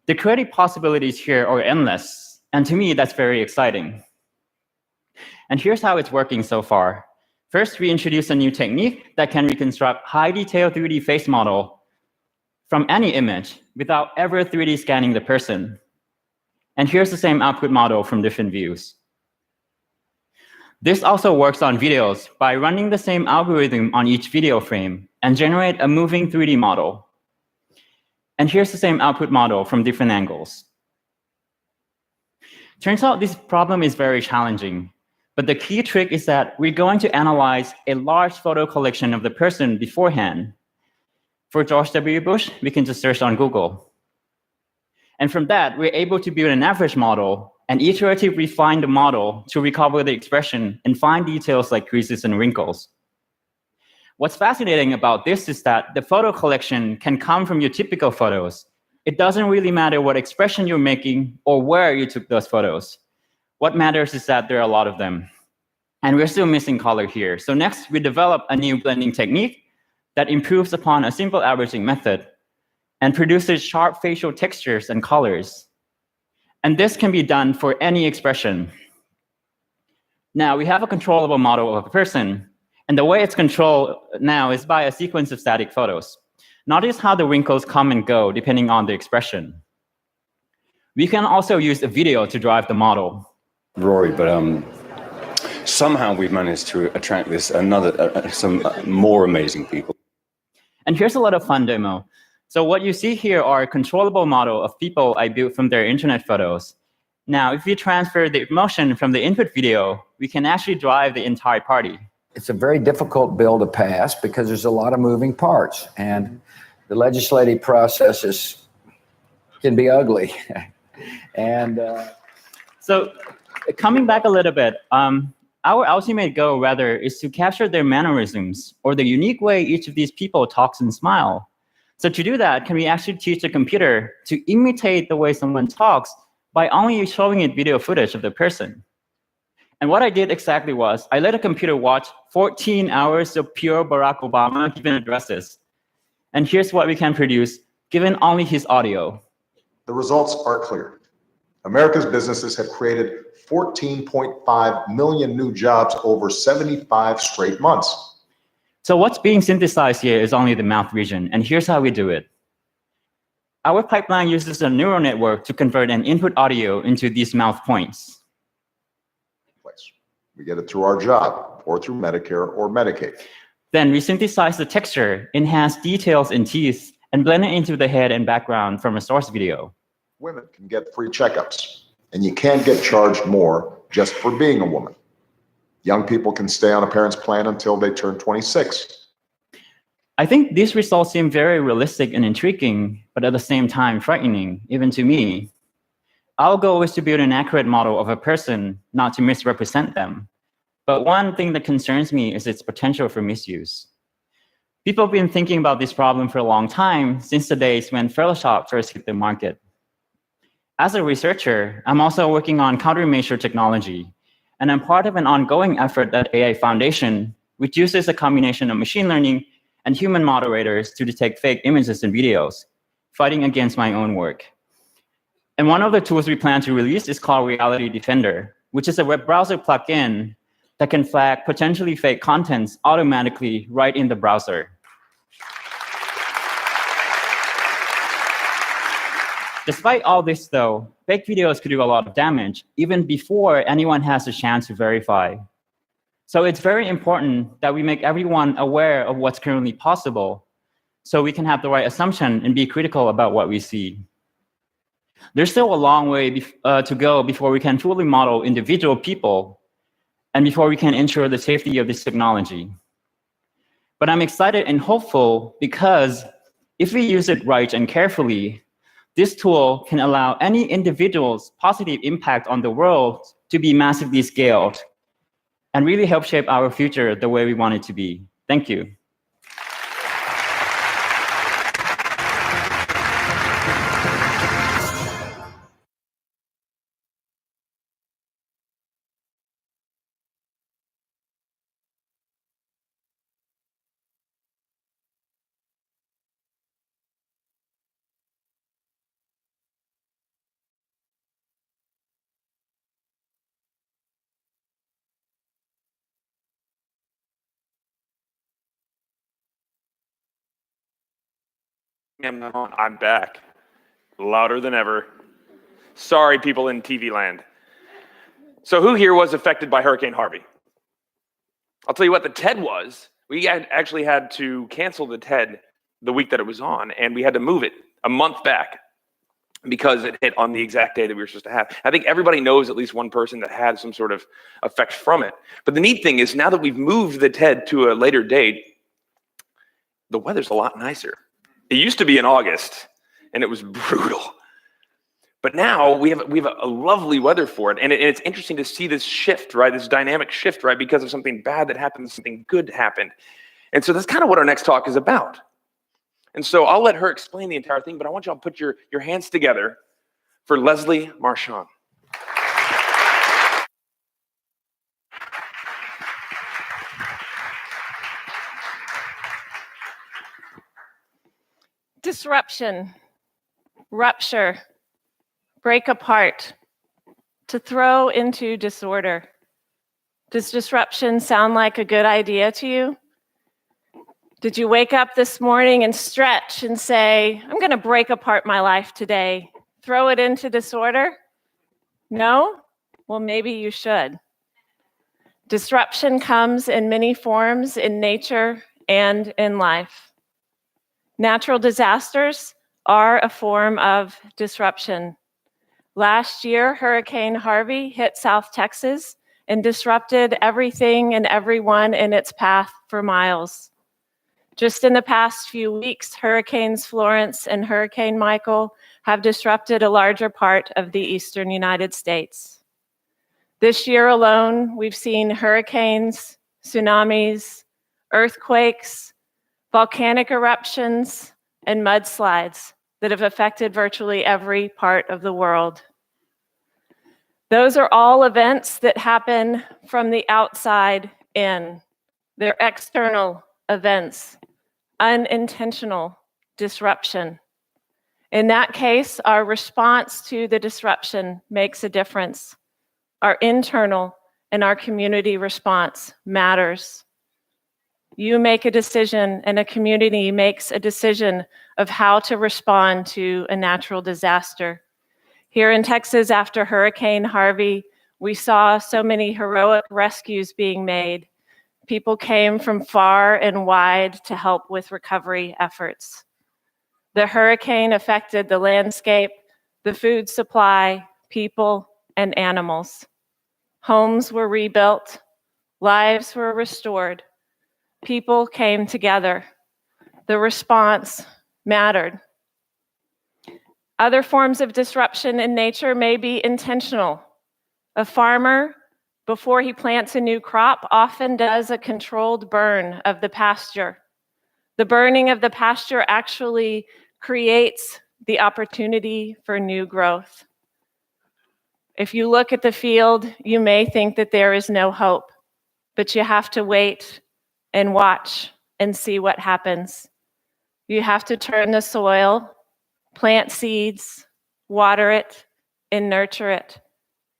S7: The creative possibilities here are endless, and to me, that's very exciting. And here's how it's working so far. First, we introduce a new technique that can reconstruct high-detail 3D face model from any image without ever 3D scanning the person. And here's the same output model from different views. This also works on videos by running the same algorithm on each video frame and generate a moving 3D model. And here's the same output model from different angles. Turns out this problem is very challenging. But the key trick is that we're going to analyze a large photo collection of the person beforehand. For George W. Bush, we can just search on Google. And from that, we're able to build an average model and iteratively refine the model to recover the expression and find details like creases and wrinkles. What's fascinating about this is that the photo collection can come from your typical photos. It doesn't really matter what expression you're making or where you took those photos. What matters is that there are a lot of them. And we're still missing color here. So next, we develop a new blending technique that improves upon a simple averaging method. and produces sharp facial textures and colors. And this can be done for any expression. Now, we have a controllable model of a person, and the way it's controlled now is by a sequence of static photos. Notice how the wrinkles come and go depending on the expression. We can also use a video to drive the model.
S11: Rory, but somehow we've managed to attract some more amazing people.
S7: And here's a lot of fun demo. So what you see here are a controllable model of people I built from their internet photos. Now, if we transfer the motion from the input video, we can actually drive the entire party.
S12: It's a very difficult bill to pass because there's a lot of moving parts, and the legislative process can be ugly. And
S7: so coming back a little bit, our ultimate goal, rather, is to capture their mannerisms or the unique way each of these people talks and smile. So to do that, can we actually teach the computer to imitate the way someone talks by only showing it video footage of the person? And what I did exactly was I let a computer watch 14 hours of pure Barack Obama giving addresses. And here's what we can produce given only his audio.
S8: The results are clear. America's businesses have created 14.5 million new jobs over 75 straight months.
S7: So what's being synthesized here is only the mouth region, and here's how we do it. Our pipeline uses a neural network to convert an input audio into these mouth points.
S8: We get it through our job, or through Medicare or Medicaid.
S7: Then we synthesize the texture, enhance details in teeth, and blend it into the head and background from a source video.
S8: Women can get free checkups, and you can't get charged more just for being a woman. Young people can stay on a parent's plan until they turn 26.
S7: I think these results seem very realistic and intriguing, but at the same time frightening, even to me. Our goal is to build an accurate model of a person, not to misrepresent them. But one thing that concerns me is its potential for misuse. People have been thinking about this problem for a long time, since the days when Photoshop first hit the market. As a researcher, I'm also working on countermeasure technology, and I'm part of an ongoing effort at AI Foundation, which uses a combination of machine learning and human moderators to detect fake images and videos, fighting against my own work. And one of the tools we plan to release is called Reality Defender, which is a web browser plugin that can flag potentially fake contents automatically right in the browser. Despite all this, though, fake videos could do a lot of damage, even before anyone has a chance to verify. So it's very important that we make everyone aware of what's currently possible, so we can have the right assumption and be critical about what we see. There's still a long way to go before we can fully model individual people, and before we can ensure the safety of this technology. But I'm excited and hopeful because if we use it right and carefully, this tool can allow any individual's positive impact on the world to be massively scaled and really help shape our future the way we want it to be. Thank you.
S5: I'm back. Louder than ever. Sorry, people in TV land. So who here was affected by Hurricane Harvey? I'll tell you what the TED was. We actually had to cancel the TED the week that it was on, and we had to move it a month back because it hit on the exact day that we were supposed to have. I think everybody knows at least one person that had some sort of effect from it. But the neat thing is now that we've moved the TED to a later date, the weather's a lot nicer. It used to be in August, and it was brutal. But now we have a lovely weather for it, and it's interesting to see this shift, right? This dynamic shift, right? Because of something bad that happened, something good happened. And so that's kind of what our next talk is about. And so I'll let her explain the entire thing, but I want y'all to put your hands together for Leslie Marchand.
S13: disruption, rupture, break apart, to throw into disorder. Does disruption sound like a good idea to you? Did you wake up this morning and stretch and say, I'm going to break apart my life today, throw it into disorder? No? Well, maybe you should. Disruption comes in many forms in nature and in life. Natural disasters are a form of disruption. Last year, Hurricane Harvey hit South Texas and disrupted everything and everyone in its path for miles. Just in the past few weeks, Hurricanes Florence and Hurricane Michael have disrupted a larger part of the eastern United States. This year alone, we've seen hurricanes, tsunamis, earthquakes, volcanic eruptions, and mudslides that have affected virtually every part of the world. Those are all events that happen from the outside in. They're external events, unintentional disruption. In that case, our response to the disruption makes a difference. Our internal and our community response matters. You make a decision, and a community makes a decision of how to respond to a natural disaster. Here in Texas, after Hurricane Harvey, we saw so many heroic rescues being made. People came from far and wide to help with recovery efforts. The hurricane affected the landscape, the food supply, people, and animals. Homes were rebuilt, lives were restored. People came together. The response mattered. Other forms of disruption in nature may be intentional. A farmer, before he plants a new crop, often does a controlled burn of the pasture. The burning of the pasture actually creates the opportunity for new growth. If you look at the field, you may think that there is no hope, but you have to wait and watch and see what happens. You have to turn the soil, plant seeds, water it, and nurture it,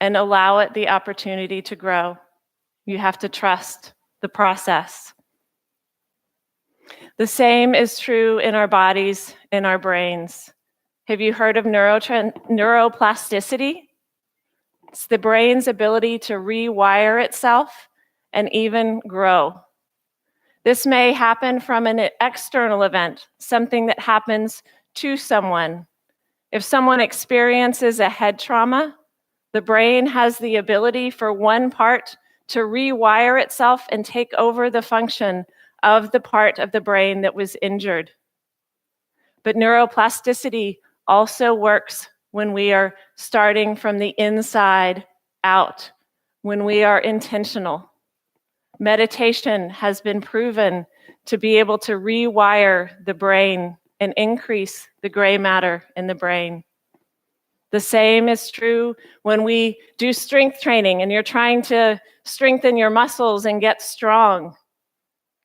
S13: and allow it the opportunity to grow. You have to trust the process. The same is true in our bodies, in our brains. Have you heard of neuroplasticity? It's the brain's ability to rewire itself and even grow. This may happen from an external event, something that happens to someone. If someone experiences a head trauma, the brain has the ability for one part to rewire itself and take over the function of the part of the brain that was injured. But neuroplasticity also works when we are starting from the inside out, when we are intentional. Meditation has been proven to be able to rewire the brain and increase the gray matter in the brain. The same is true when we do strength training and you're trying to strengthen your muscles and get strong.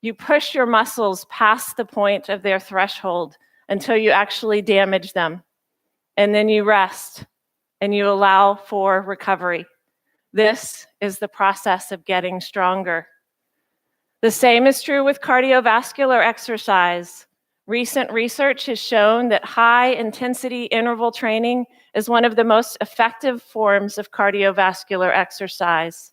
S13: You push your muscles past the point of their threshold until you actually damage them. And then you rest and you allow for recovery. This is the process of getting stronger. The same is true with cardiovascular exercise. Recent research has shown that high-intensity interval training is one of the most effective forms of cardiovascular exercise.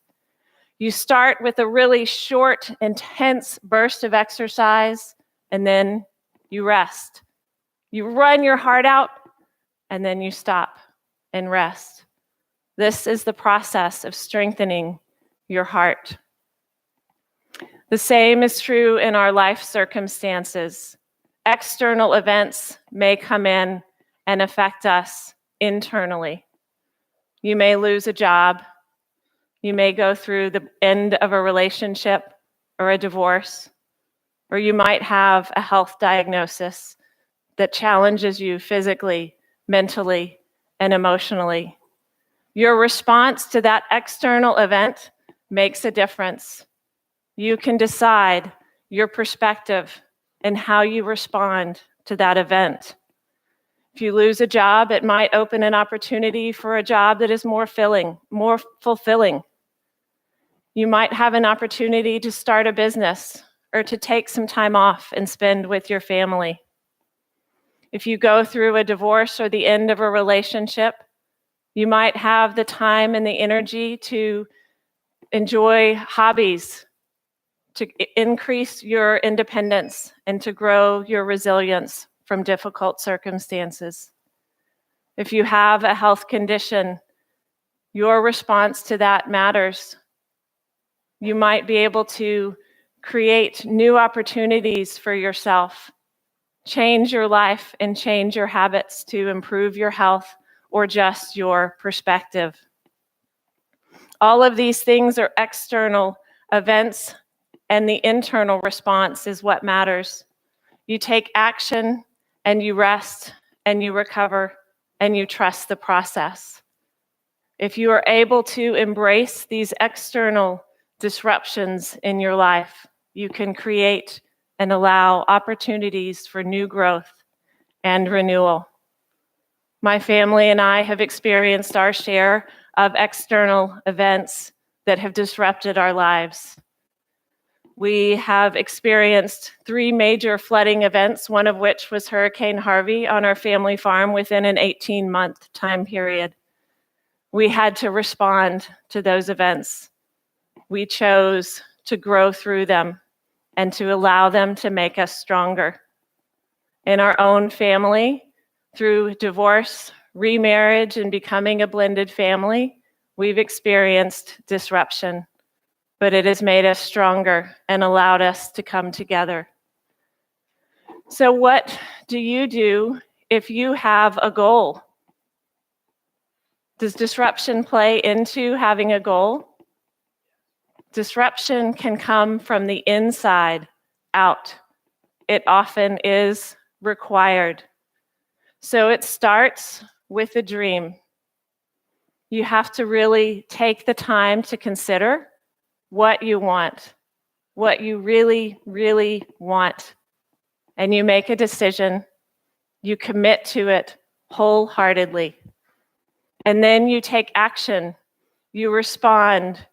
S13: You start with a really short, intense burst of exercise, and then you rest. You run your heart out, and then you stop and rest. This is the process of strengthening your heart. The same is true in our life circumstances. External events may come in and affect us internally. You may lose a job. You may go through the end of a relationship or a divorce, or you might have a health diagnosis that challenges you physically, mentally, and emotionally. Your response to that external event makes a difference. You can decide your perspective and how you respond to that event. If you lose a job, it might open an opportunity for a job that is more fulfilling. You might have an opportunity to start a business or to take some time off and spend with your family. If you go through a divorce or the end of a relationship, you might have the time and the energy to enjoy hobbies, to increase your independence and to grow your resilience from difficult circumstances. If you have a health condition, your response to that matters. You might be able to create new opportunities for yourself, change your life and change your habits to improve your health or just your perspective. All of these things are external events, and the internal response is what matters. You take action and you rest and you recover and you trust the process. If you are able to embrace these external disruptions in your life, you can create and allow opportunities for new growth and renewal. My family and I have experienced our share of external events that have disrupted our lives. We have experienced 3 major flooding events, one of which was Hurricane Harvey on our family farm within an 18-month time period. We had to respond to those events. We chose to grow through them and to allow them to make us stronger. In our own family, through divorce, remarriage, and becoming a blended family, we've experienced disruption, but it has made us stronger and allowed us to come together. So what do you do if you have a goal? Does disruption play into having a goal? Disruption can come from the inside out. It often is required. So it starts with a dream. You have to really take the time to consider what you want, what you really, really want. And you make a decision, you commit to it wholeheartedly. And then you take action, you respond,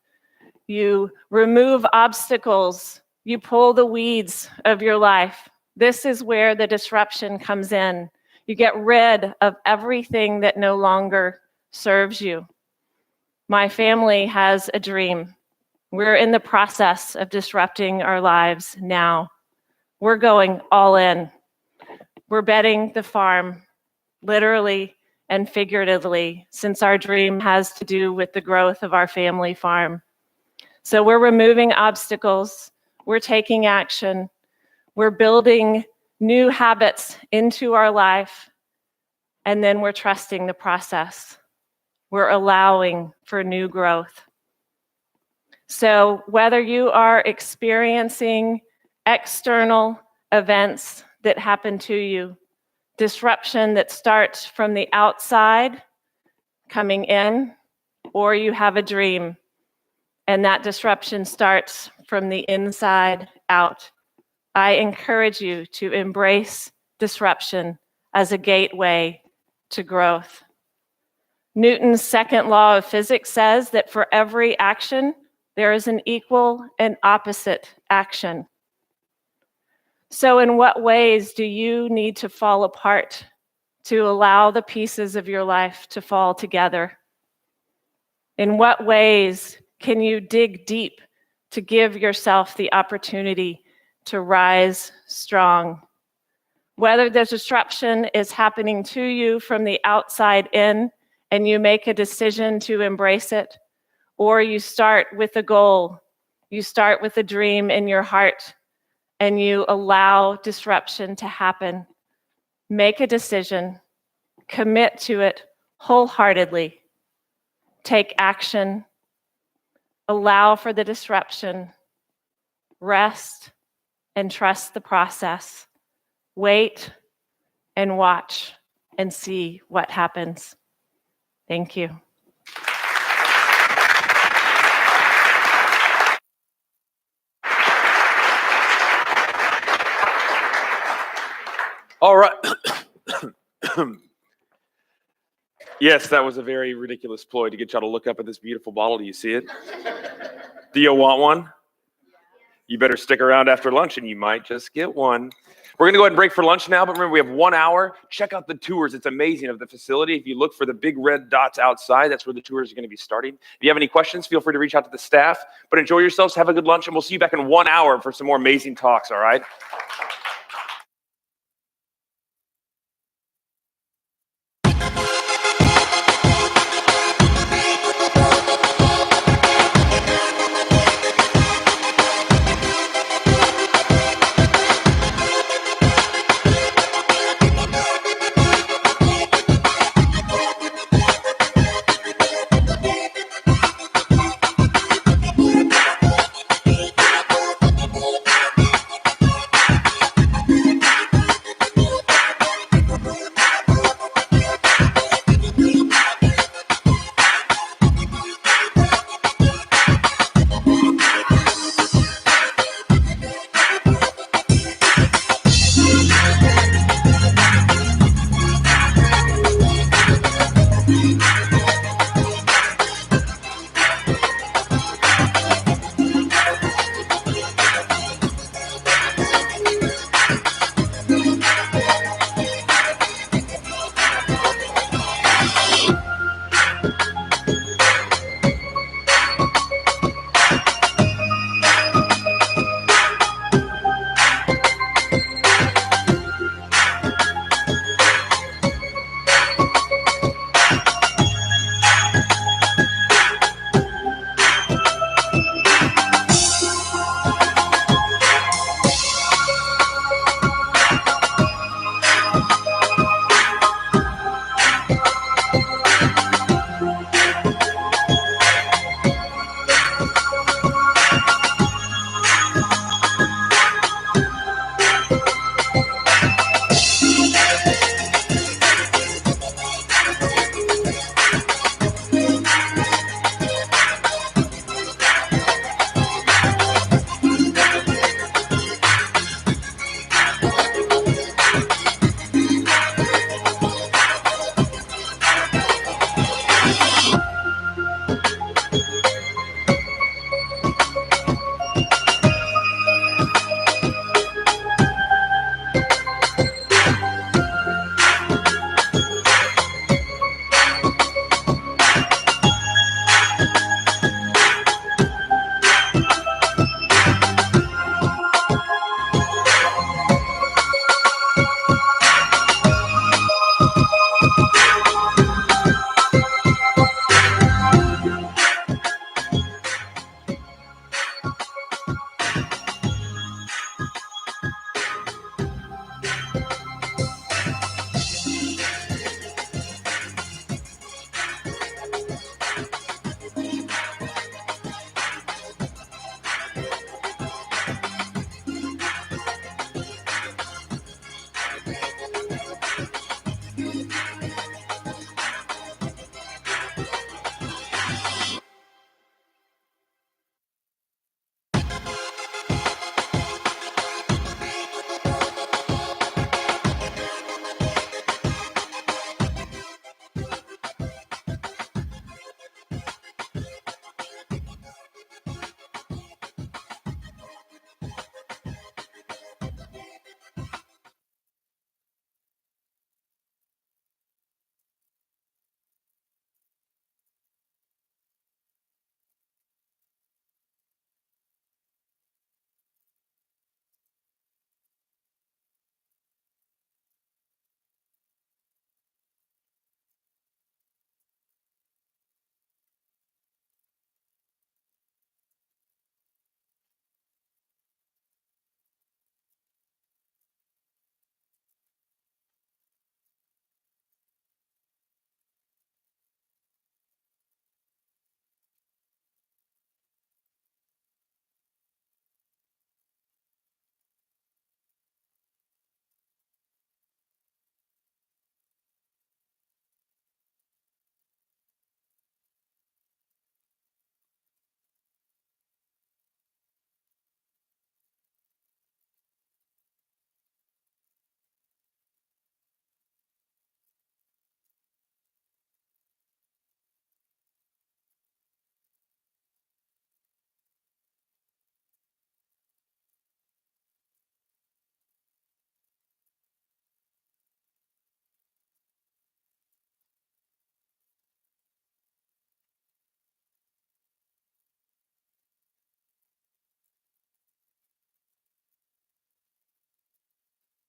S13: you remove obstacles, you pull the weeds of your life. This is where the disruption comes in. You get rid of everything that no longer serves you. My family has a dream. We're in the process of disrupting our lives now. We're going all in. We're betting the farm, literally and figuratively, since our dream has to do with the growth of our family farm. So we're removing obstacles, we're taking action, we're building new habits into our life, and then we're trusting the process. We're allowing for new growth. So whether you are experiencing external events that happen to you, disruption that starts from the outside coming in, or you have a dream and that disruption starts from the inside out, I encourage you to embrace disruption as a gateway to growth. Newton's second law of physics says that for every action, there is an equal and opposite action. So in what ways do you need to fall apart to allow the pieces of your life to fall together? In what ways can you dig deep to give yourself the opportunity to rise strong? Whether the disruption is happening to you from the outside in and you make a decision to embrace it, or you start with a goal, you start with a dream in your heart, and you allow disruption to happen. Make a decision, commit to it wholeheartedly, take action, allow for the disruption, rest and trust the process, wait and watch and see what happens. Thank you.
S5: All right. Yes, that was a very ridiculous ploy to get y'all to look up at this beautiful bottle. Do you see it? Do you want one? You better stick around after lunch and you might just get one. We're going to go ahead and break for lunch now, but remember, we have 1 hour. Check out the tours. It's amazing of the facility. If you look for the big red dots outside, that's where the tours are going to be starting. If you have any questions, feel free to reach out to the staff. But enjoy yourselves, have a good lunch, and we'll see you back in 1 hour for some more amazing talks, all right?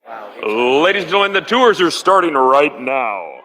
S5: Ladies and gentlemen, the tours are starting right now.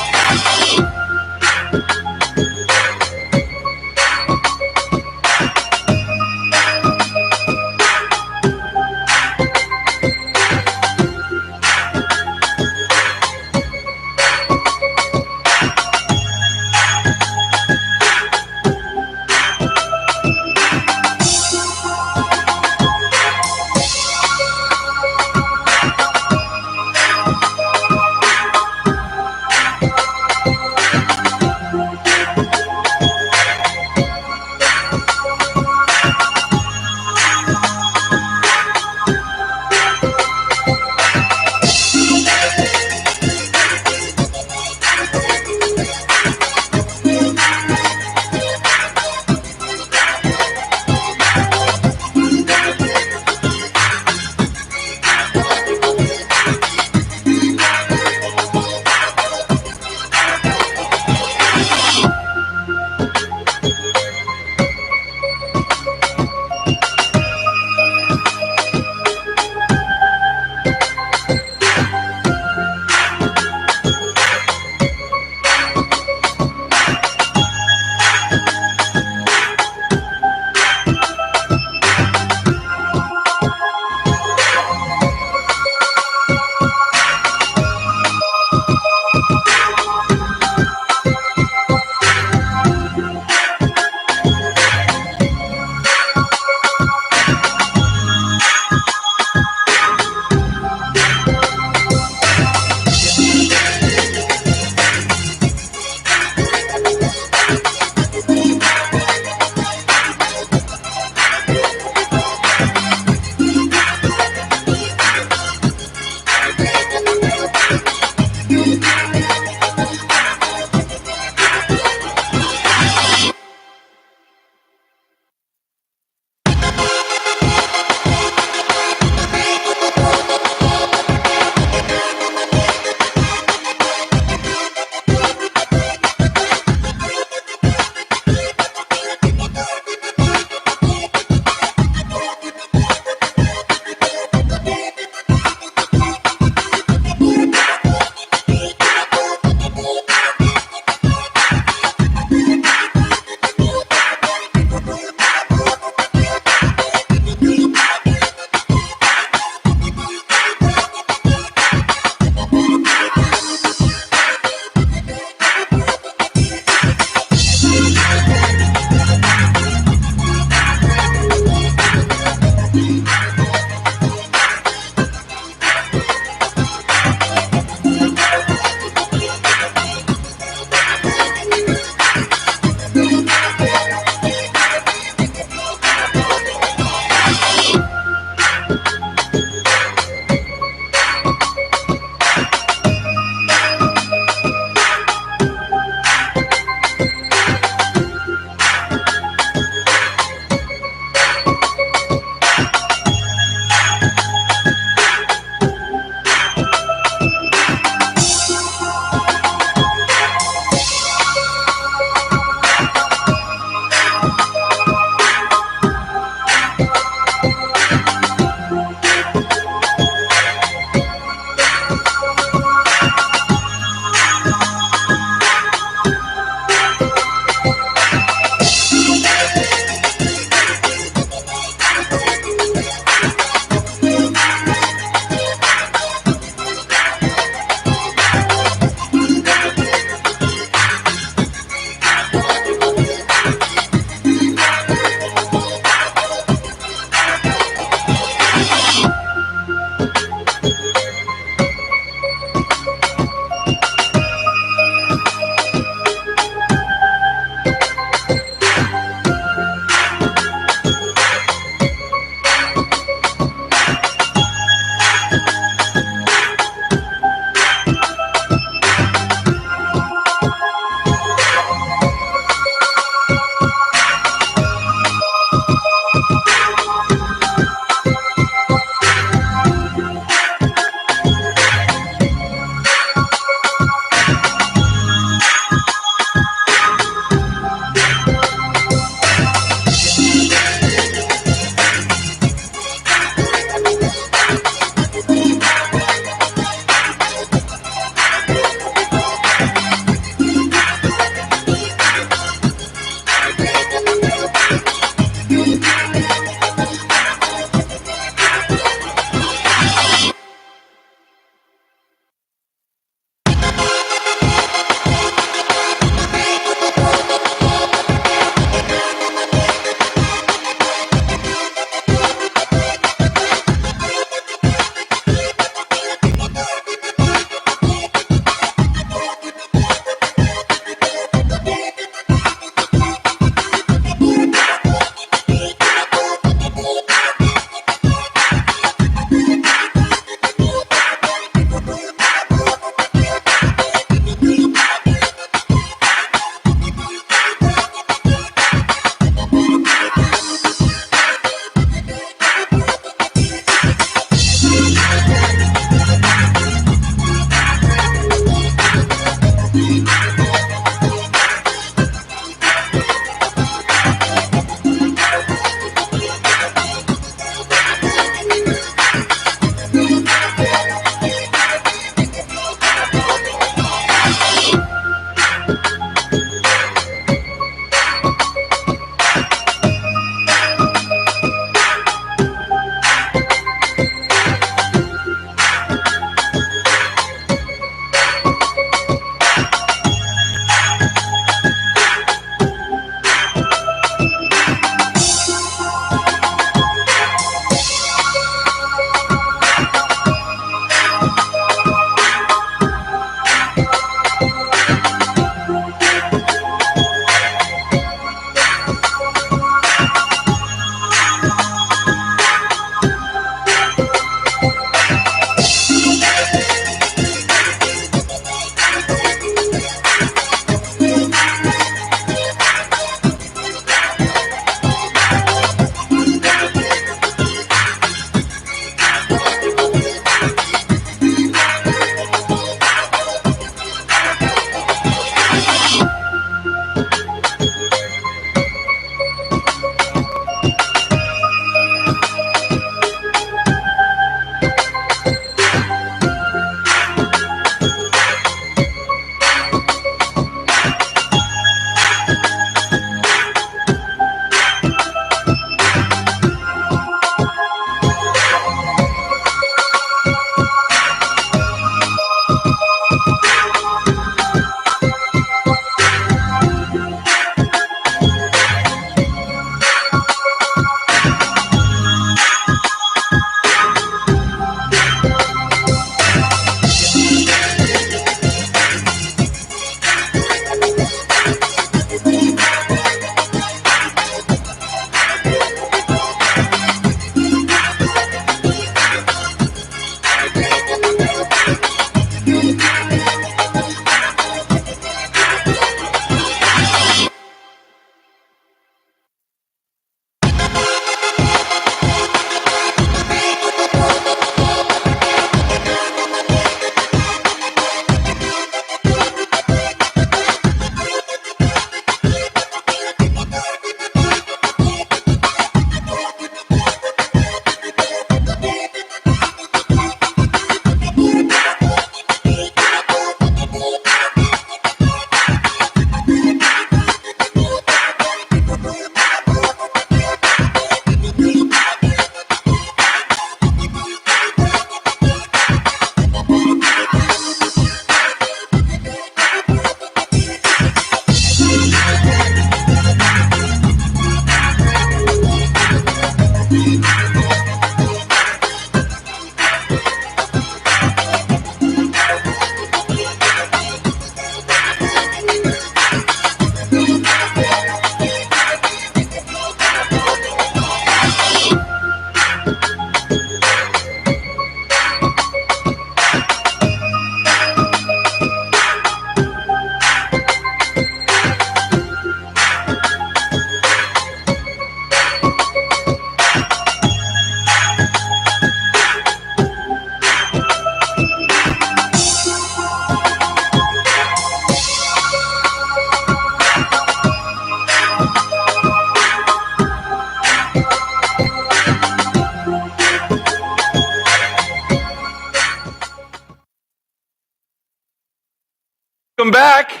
S5: Welcome back.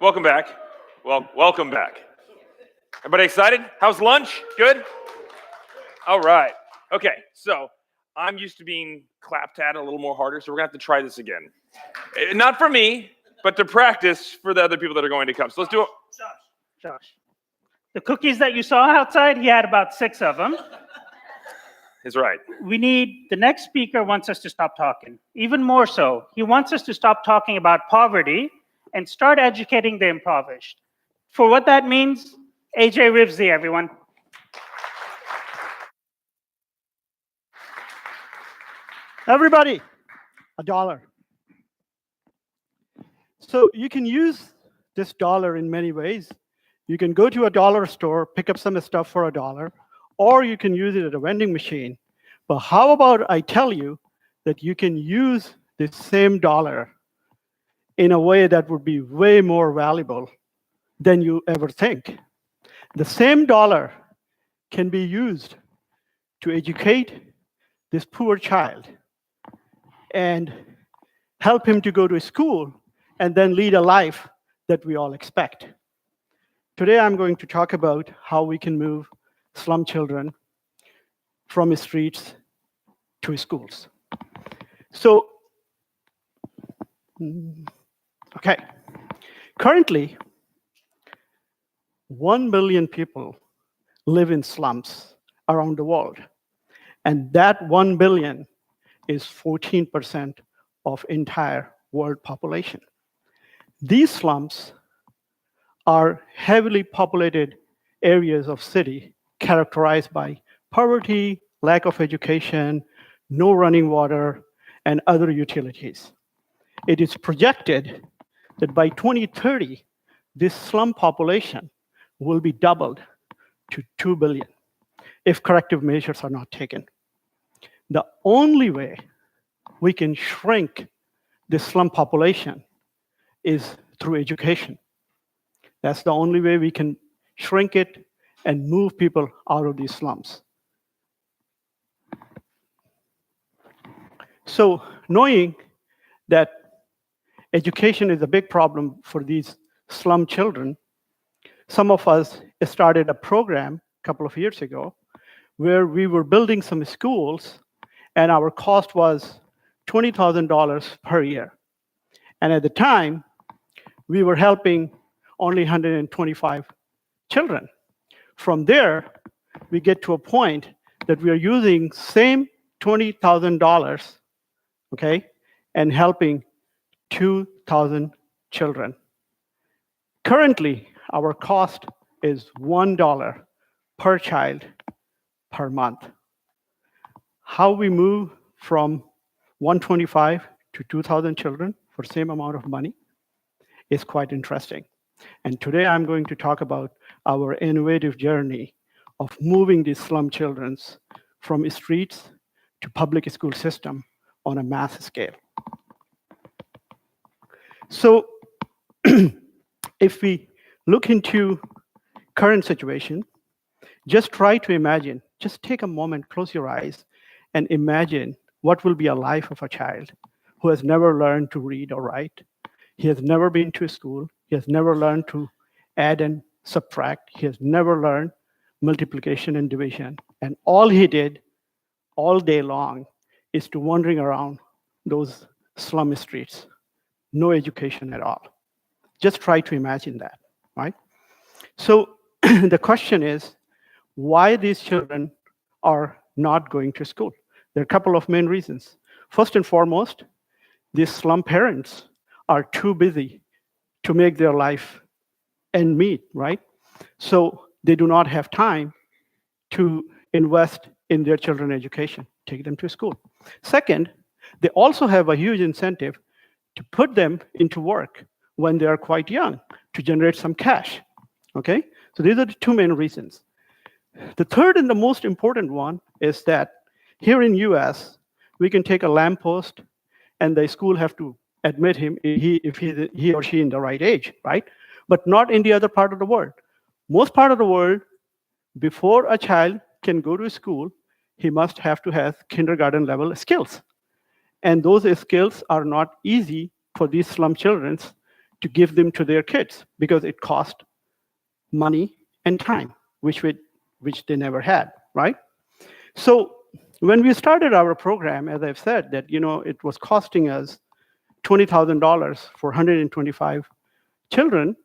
S5: Welcome back. Well, welcome back. Everybody excited? How's lunch? Good? All right. Okay, so I'm used to being clapped at a little more harder, so we're going to have to try this again. Not for me, but to practice for the other people that are going to come. So let's do it.
S2: Josh, the cookies that you saw outside, he had about 6 of them.
S5: Is right.
S2: The next speaker wants us to stop talking. Even more so, he wants us to stop talking about poverty and start educating the impoverished. For what that means, AJ Rivsey, everyone.
S14: Everybody, $1. So you can use this dollar in many ways. You can go to a dollar store, pick up some stuff for $1, or you can use it at a vending machine. But how about I tell you that you can use this same dollar in a way that would be way more valuable than you ever think. The same dollar can be used to educate this poor child and help him to go to school and then lead a life that we all expect. Today, I'm going to talk about how we can move slum children from the streets to schools. So, okay, currently, 1 billion people live in slums around the world. And that 1 billion is 14% of entire world population. These slums are heavily populated areas of city characterized by poverty, lack of education, no running water, and other utilities. It is projected that by 2030, this slum population will be doubled to 2 billion if corrective measures are not taken. The only way we can shrink the slum population is through education. That's the only way we can shrink it and move people out of these slums. So knowing that education is a big problem for these slum children, some of us started a program a couple of years ago where we were building some schools, and our cost was $20,000 per year. And at the time, we were helping only 125 children. From there, we get to a point that we are using same $20,000, okay, and helping 2,000 children. Currently, our cost is $1 per child per month. How we move from 125 to 2,000 children for the same amount of money is quite interesting. And today I'm going to talk about our innovative journey of moving these slum children from streets to public school system on a mass scale. So if we look into current situation, just try to imagine, just take a moment, close your eyes, and imagine what will be a life of a child who has never learned to read or write. He has never been to school. He has never learned to add and subtract. He has never learned multiplication and division. And all he did all day long is to wandering around those slum streets. No education at all. Just try to imagine that, right? So the question is, why these children are not going to school? There are a couple of main reasons. First and foremost, these slum parents are too busy to make their life end meet, right? So they do not have time to invest in their children's education, take them to school. Second, they also have a huge incentive to put them into work when they are quite young to generate some cash, okay? So these are the two main reasons. The third and the most important one is that here in US, we can take a lamppost and the school have to admit him if he or she in the right age, right? But not in the other part of the world. Most part of the world, before a child can go to school, he must have to have kindergarten level skills. And those skills are not easy for these slum children to give them to their kids because it cost money and time, which they never had, right? So when we started our program, as I've said, that it was costing us $20,000 for 125 children,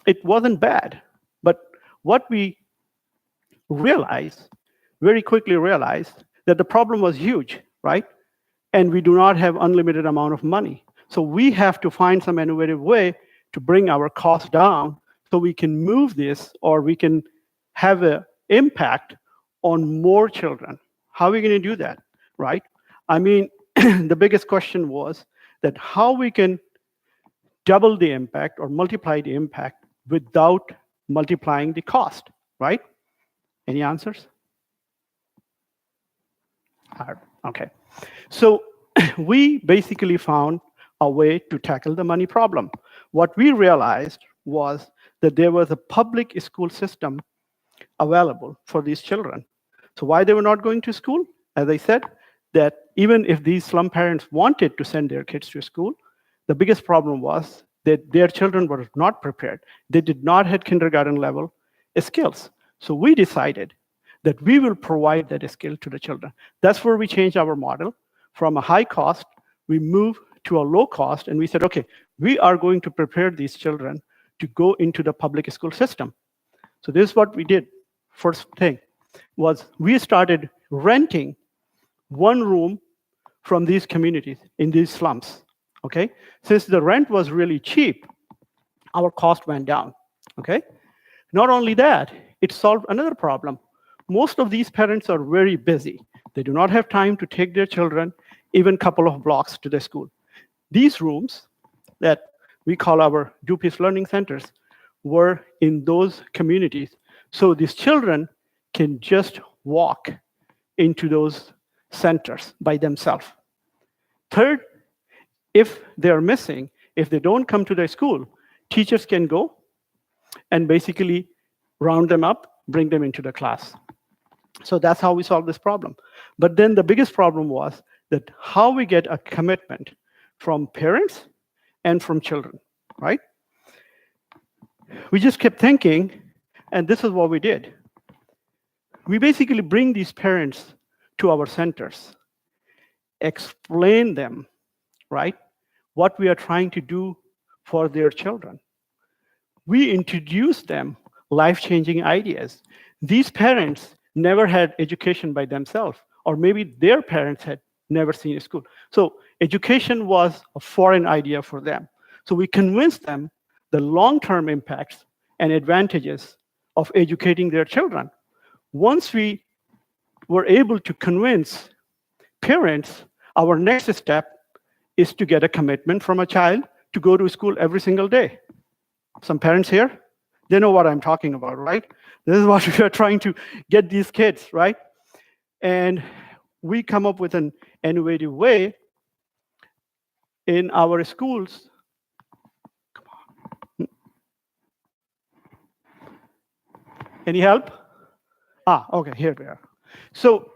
S14: it wasn't bad. But what we very quickly realized that the problem was huge, right? And we do not have unlimited amount of money. So we have to find some innovative way to bring our costs down so we can move this, or we can have an impact on more children. How are we going to do that, right? I mean, the biggest question was that how we can double the impact or multiply the impact without multiplying the cost, right? Any answers? Hard. Okay. So we basically found a way to tackle the money problem. What we realized was that there was a public school system available for these children. So why they were not going to school? As I said, that even if these slum parents wanted to send their kids to school, the biggest problem was that their children were not prepared. They did not have kindergarten level skills. So we decided that we will provide that skill to the children. That's where we changed our model. From a high cost, we moved to a low cost, and we said, okay, we are going to prepare these children to go into the public school system. So this is what we did. First thing was we started renting one room from these communities in these slums, okay? Since the rent was really cheap, our cost went down, okay? Not only that, it solved another problem. Most of these parents are very busy. They do not have time to take their children even a couple of blocks to the school. These rooms that we call our DuPis Learning Centers were in those communities. So these children can just walk into those centers by themselves. Third, if they're missing, if they don't come to their school, teachers can go and basically round them up, bring them into the class. So that's how we solve this problem. But then the biggest problem was that how we get a commitment from parents and from children, right? We just kept thinking, and this is what we did. We basically bring these parents to our centers, explain them, right, what we are trying to do for their children. We introduce them life-changing ideas. These parents never had education by themselves, or maybe their parents had never seen a school. So education was a foreign idea for them. So we convinced them the long-term impacts and advantages of educating their children. Once we were able to convince parents, our next step is to get a commitment from a child to go to school every single day. Some parents here, they know what I'm talking about, right? This is what we are trying to get these kids, right? And we come up with an innovative way in our schools. Come on. Any help? Okay, here we are. So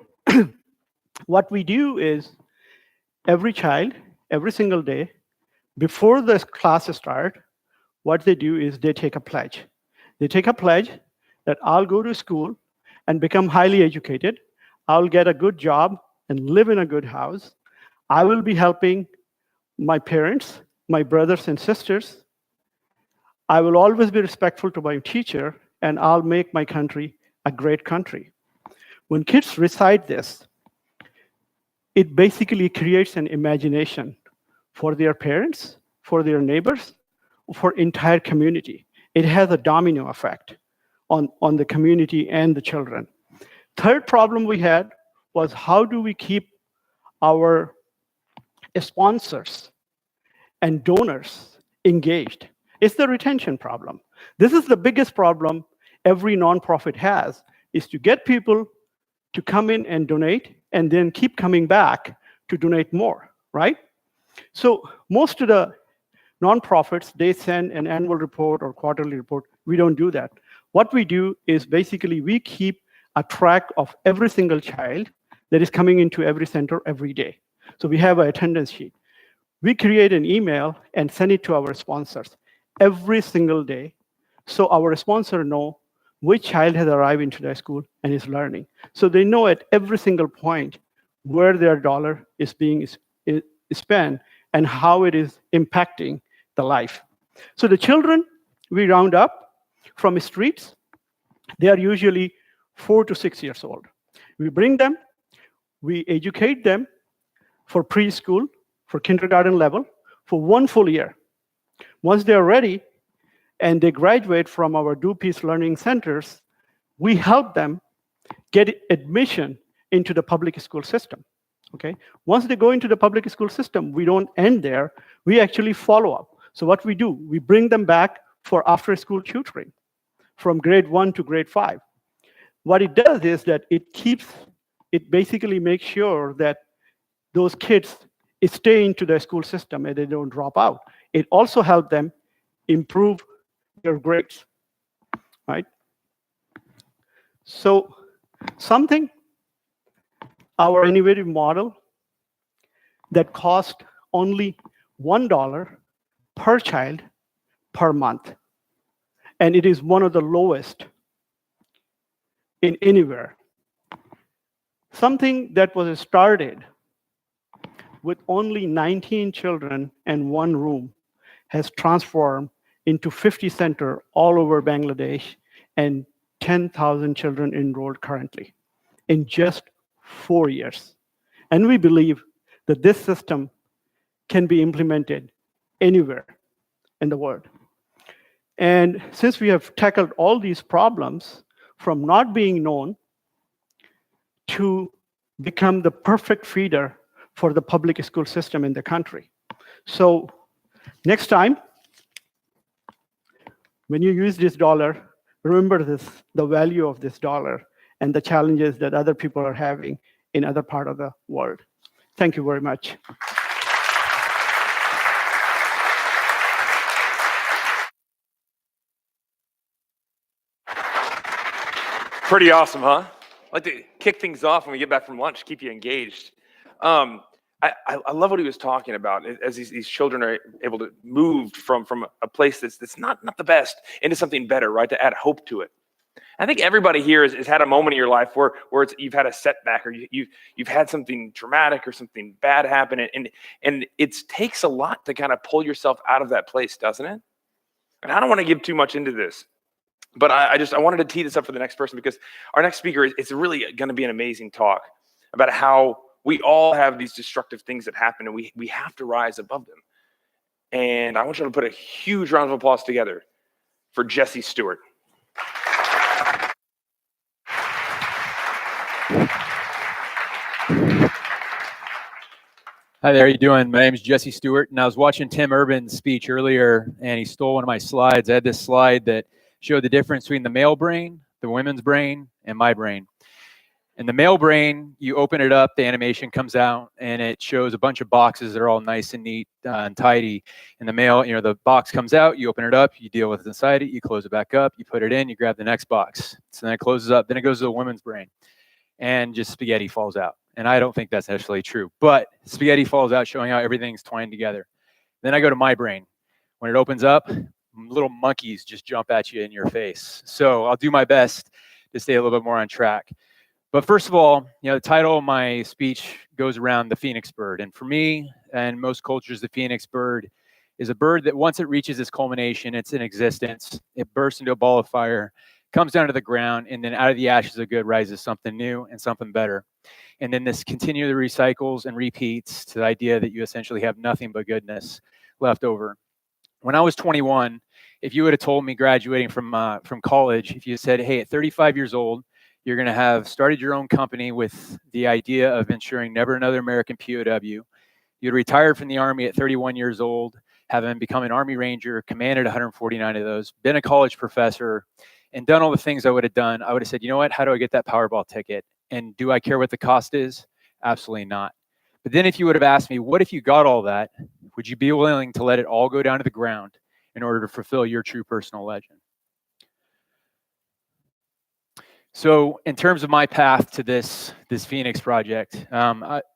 S14: what we do is every child, every single day, before the classes start, what they do is they take a pledge. They take a pledge that I'll go to school and become highly educated. I'll get a good job and live in a good house. I will be helping my parents, my brothers and sisters. I will always be respectful to my teacher, and I'll make my country a great country. When kids recite this, it basically creates an imagination for their parents, for their neighbors, for entire community. It has a domino effect on the community and the children. Third problem we had was how do we keep our sponsors and donors engaged? It's the retention problem. This is the biggest problem every nonprofit has, is to get people to come in and donate and then keep coming back to donate more, right? So most of the nonprofits, they send an annual report or quarterly report. We don't do that. What we do is basically we keep a track of every single child that is coming into every center every day. So we have an attendance sheet. We create an email and send it to our sponsors. every single day, so our sponsor know which child has arrived into their school and is learning. So they know at every single point where their dollar is being spent and how it is impacting the life. So the children we round up from streets, they are usually 4 to 6 years old. We bring them, we educate them for preschool, for kindergarten level, for 1 full year. Once they are ready and they graduate from our Do Peace Learning Centers, we help them get admission into the public school system. Okay? Once they go into the public school system, we don't end there. We actually follow up. So what we do, we bring them back for after-school tutoring from grade 1 to grade 5. What it does is that it basically makes sure that those kids stay into their school system and they don't drop out. It also helps them improve their grades, right? So our innovative model that cost only $1 per child per month. And it is one of the lowest in anywhere. Something that was started with only 19 children and 1 room has transformed into 50 centers all over Bangladesh and 10,000 children enrolled currently in just 4 years. And we believe that this system can be implemented anywhere in the world. And since we have tackled all these problems, from not being known to become the perfect feeder for the public school system in the country. So next time, when you use this dollar, remember the value of this dollar and the challenges that other people are having in other parts of the world. Thank you very much.
S5: Pretty awesome, huh? I'd like to kick things off when we get back from lunch, keep you engaged. I love what he was talking about as these children are able to move from a place that's not the best into something better, right? To add hope to it. I think everybody here has had a moment in your life where you've had a setback or you've had something dramatic or something bad happen, and it takes a lot to kind of pull yourself out of that place, doesn't it? And I don't want to give too much into this, but I wanted to tee this up for the next person because our next speaker is really going to be an amazing talk about how we all have these destructive things that happen and we have to rise above them. And I want you to put a huge round of applause together for Jesse Stewart.
S15: Hi there, how you doing? My name is Jesse Stewart, and I was watching Tim Urban's speech earlier, and he stole one of my slides. I had this slide that showed the difference between the male brain, the women's brain, and my brain. In the male brain, you open it up, the animation comes out, and it shows a bunch of boxes that are all nice and neat and tidy. In the male, the box comes out, you open it up, you deal with inside it, you close it back up, you put it in, you grab the next box. So then it closes up, then it goes to the woman's brain, and just spaghetti falls out. And I don't think that's necessarily true, but spaghetti falls out, showing how everything's twined together. Then I go to my brain. When it opens up, little monkeys just jump at you in your face. So I'll do my best to stay a little bit more on track. But first of all, the title of my speech goes around the phoenix bird. And for me and most cultures, the phoenix bird is a bird that once it reaches its culmination, it's in existence, it bursts into a ball of fire, comes down to the ground, and then out of the ashes of good rises something new and something better. And then this continually recycles and repeats to the idea that you essentially have nothing but goodness left over. When I was 21, if you would have told me graduating from college, if you said, hey, at 35 years old, you're going to have started your own company with the idea of ensuring never another American POW. You'd retired from the Army at 31 years old, having become an Army Ranger, commanded 149 of those, been a college professor, and done all the things I would have done. I would have said, you know what, how do I get that Powerball ticket? And do I care what the cost is? Absolutely not. But then if you would have asked me, what if you got all that? Would you be willing to let it all go down to the ground in order to fulfill your true personal legend? So in terms of my path to this Phoenix project,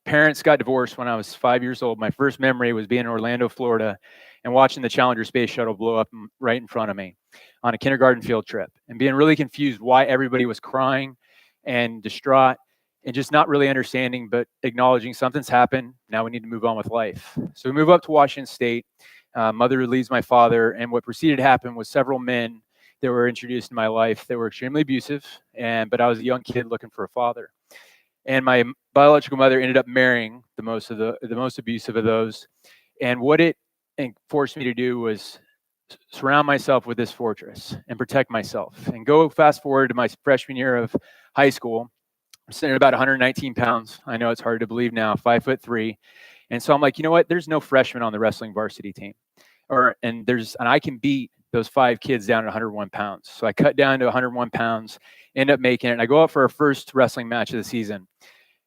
S15: parents got divorced when I was 5 years old. My first memory was being in Orlando, Florida, and watching the Challenger space shuttle blow up right in front of me on a kindergarten field trip, and being really confused why everybody was crying and distraught and just not really understanding, but acknowledging something's happened. Now we need to move on with life. So we move up to Washington State. Mother relieves my father, and what proceeded to happen was several men that were introduced in my life that were extremely abusive, but I was a young kid looking for a father. And my biological mother ended up marrying the most abusive of those. And what it forced me to do was surround myself with this fortress and protect myself. And go fast forward to my freshman year of high school. I'm sitting at about 119 pounds. I know it's hard to believe now, 5'3". And so I'm like, you know what? There's no freshman on the wrestling varsity team. And I can beat those 5 kids down at 101 pounds. So I cut down to 101 pounds, end up making it. And I go out for our first wrestling match of the season.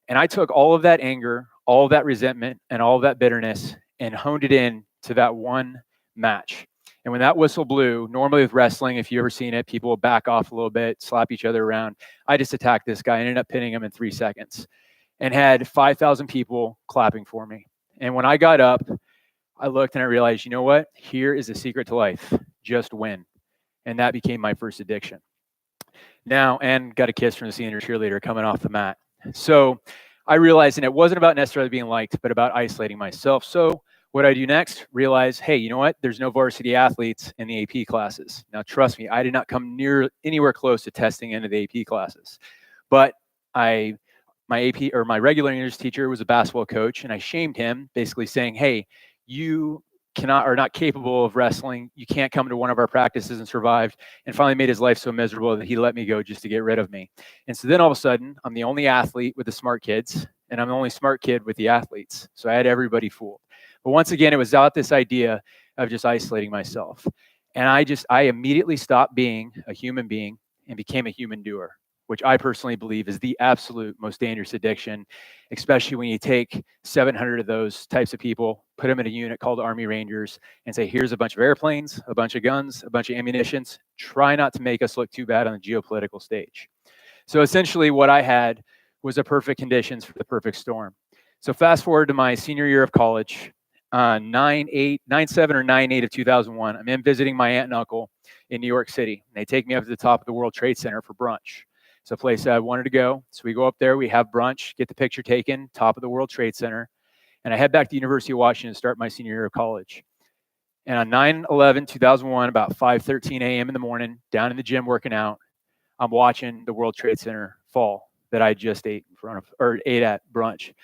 S15: And I took all of that anger, all of that resentment, and all of that bitterness and honed it in to that one match. And when that whistle blew, normally with wrestling, if you've ever seen it, people will back off a little bit, slap each other around. I just attacked this guy and ended up pinning him in 3 seconds and had 5,000 people clapping for me. And when I got up, I looked and I realized, you know what? Here is the secret to life. Just win. And that became my first addiction. Now, and got a kiss from the senior cheerleader coming off the mat. So I realized, and it wasn't about necessarily being liked, but about isolating myself. So what I do next, realize, hey, you know what? There's no varsity athletes in the AP classes. Now, trust me, I did not come anywhere close to testing into the AP classes. But my AP or my regular English teacher was a basketball coach, and I shamed him, basically saying, hey, you are not capable of wrestling. You can't come to one of our practices and survive. And finally made his life so miserable that he let me go just to get rid of me. And so then all of a sudden, I'm the only athlete with the smart kids, and I'm the only smart kid with the athletes. So I had everybody fooled. But once again, it was out this idea of just isolating myself. And I immediately stopped being a human being and became a human doer, which I personally believe is the absolute most dangerous addiction, especially when you take 700 of those types of people, put them in a unit called Army Rangers, and say, here's a bunch of airplanes, a bunch of guns, a bunch of ammunitions. Try not to make us look too bad on the geopolitical stage. So essentially what I had was the perfect conditions for the perfect storm. So fast forward to my senior year of college, 9/7 or 9/8 of 2001, I'm in visiting my aunt and uncle in New York City. And they take me up to the top of the World Trade Center for brunch. It's a place I wanted to go. So we go up there, we have brunch, get the picture taken, top of the World Trade Center. And I head back to the University of Washington to start my senior year of college. And on 9/11/2001, about 5:13 a.m. in the morning, down in the gym working out, I'm watching the World Trade Center fall that I just ate at brunch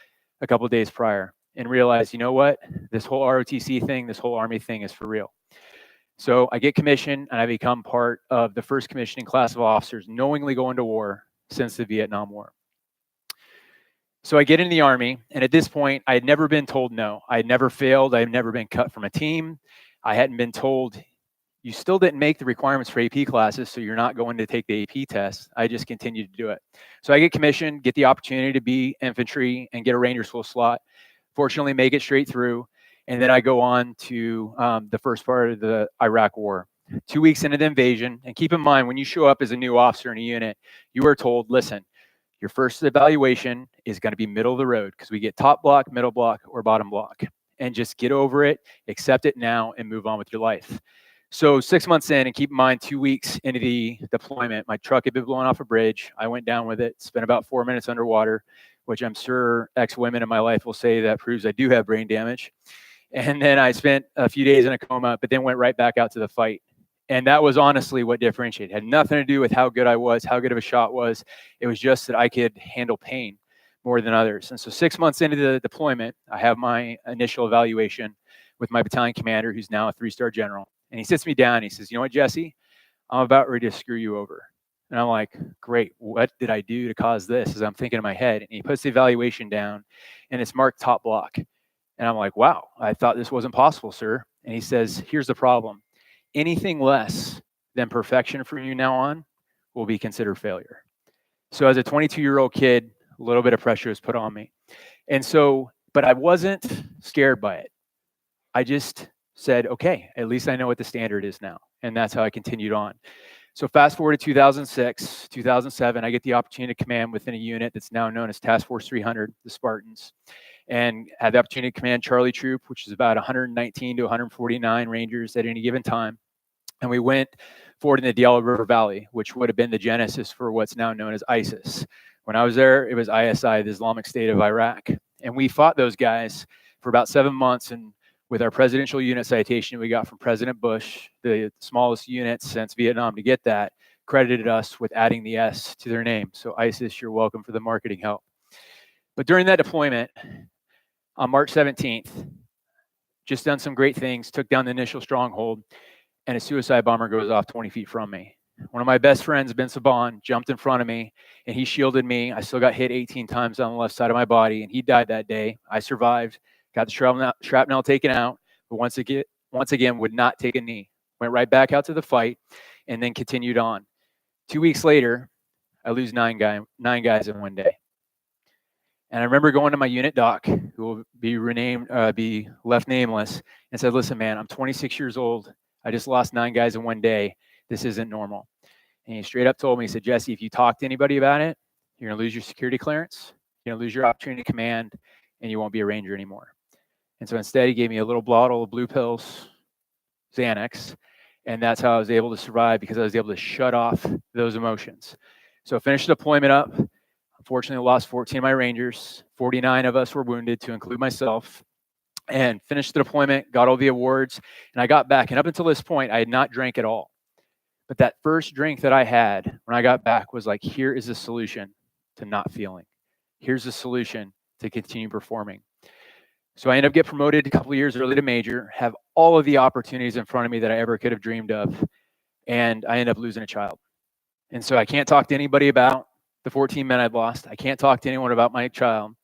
S15: a couple of days prior, and realized, you know what? This whole ROTC thing, this whole Army thing is for real. So I get commissioned, and I become part of the first commissioning class of officers knowingly going to war since the Vietnam War. So I get in the Army, and at this point, I had never been told no. I had never failed. I had never been cut from a team. I hadn't been told, you still didn't make the requirements for AP classes, so you're not going to take the AP test. I just continued to do it. So I get commissioned, get the opportunity to be infantry, and get a Ranger School slot. Fortunately, make it straight through. And then I go on to the first part of the Iraq War. 2 weeks into the invasion, and keep in mind, when you show up as a new officer in a unit, you are told, listen, your first evaluation is going to be middle of the road, because we get top block, middle block, or bottom block. And just get over it, accept it now, and move on with your life. So 6 months in, and keep in mind, 2 weeks into the deployment, my truck had been blown off a bridge. I went down with it, spent about 4 minutes underwater, which I'm sure ex-women in my life will say that proves I do have brain damage. And then I spent a few days in a coma, but then went right back out to the fight. And that was honestly what differentiated. It had nothing to do with how good I was, how good of a shot was. It was just that I could handle pain more than others. And so 6 months into the deployment, I have my initial evaluation with my battalion commander, who's now a 3-star general. And he sits me down and he says, you know what, Jesse, I'm about ready to screw you over. And I'm like, great, what did I do to cause this? As I'm thinking in my head. And he puts the evaluation down, and it's marked top block. And I'm like, wow, I thought this wasn't possible, sir. And he says, here's the problem. Anything less than perfection from you now on will be considered failure. So as a 22-year-old kid, a little bit of pressure was put on me. And so, but I wasn't scared by it. I just said, okay, at least I know what the standard is now. And that's how I continued on. So fast forward to 2006, 2007, I get the opportunity to command within a unit that's now known as Task Force 300, the Spartans. and had the opportunity to command Charlie Troop, which is about 119 to 149 Rangers at any given time. And we went forward in the Diyala River Valley, which would have been the genesis for what's now known as ISIS. When I was there, it was ISI, the Islamic State of Iraq. And we fought those guys for about 7 months. And with our presidential unit citation we got from President Bush, the smallest unit since Vietnam to get that, credited us with adding the S to their name. So ISIS, you're welcome for the marketing help. But during that deployment, on March 17th, just done some great things, took down the initial stronghold, and a suicide bomber goes off 20 feet from me. One of my best friends, Ben Saban, jumped in front of me, and he shielded me. I still got hit 18 times on the left side of my body, and he died that day. I survived, got the shrapnel taken out, but once again would not take a knee. Went right back out to the fight, and then continued on. 2 weeks later, I lose nine guys in one day. And I remember going to my unit doc, who will be left nameless, and said, "Listen, man, I'm 26 years old. I just lost 9 guys in one day. This isn't normal." And he straight up told me, he said, "Jesse, if you talk to anybody about it, you're going to lose your security clearance, you're going to lose your opportunity to command, and you won't be a Ranger anymore." And so instead, he gave me a little bottle of blue pills, Xanax, and that's how I was able to survive, because I was able to shut off those emotions. So I finished the deployment up. Unfortunately, I lost 14 of my Rangers. 49 of us were wounded, to include myself. And finished the deployment, got all the awards, and I got back. And up until this point, I had not drank at all. But that first drink that I had when I got back was like, here is a solution to not feeling. Here's a solution to continue performing. So I ended up getting promoted a couple of years early to Major, have all of the opportunities in front of me that I ever could have dreamed of, and I ended up losing a child. And so I can't talk to anybody about the 14 men I'd lost. I can't talk to anyone about my child.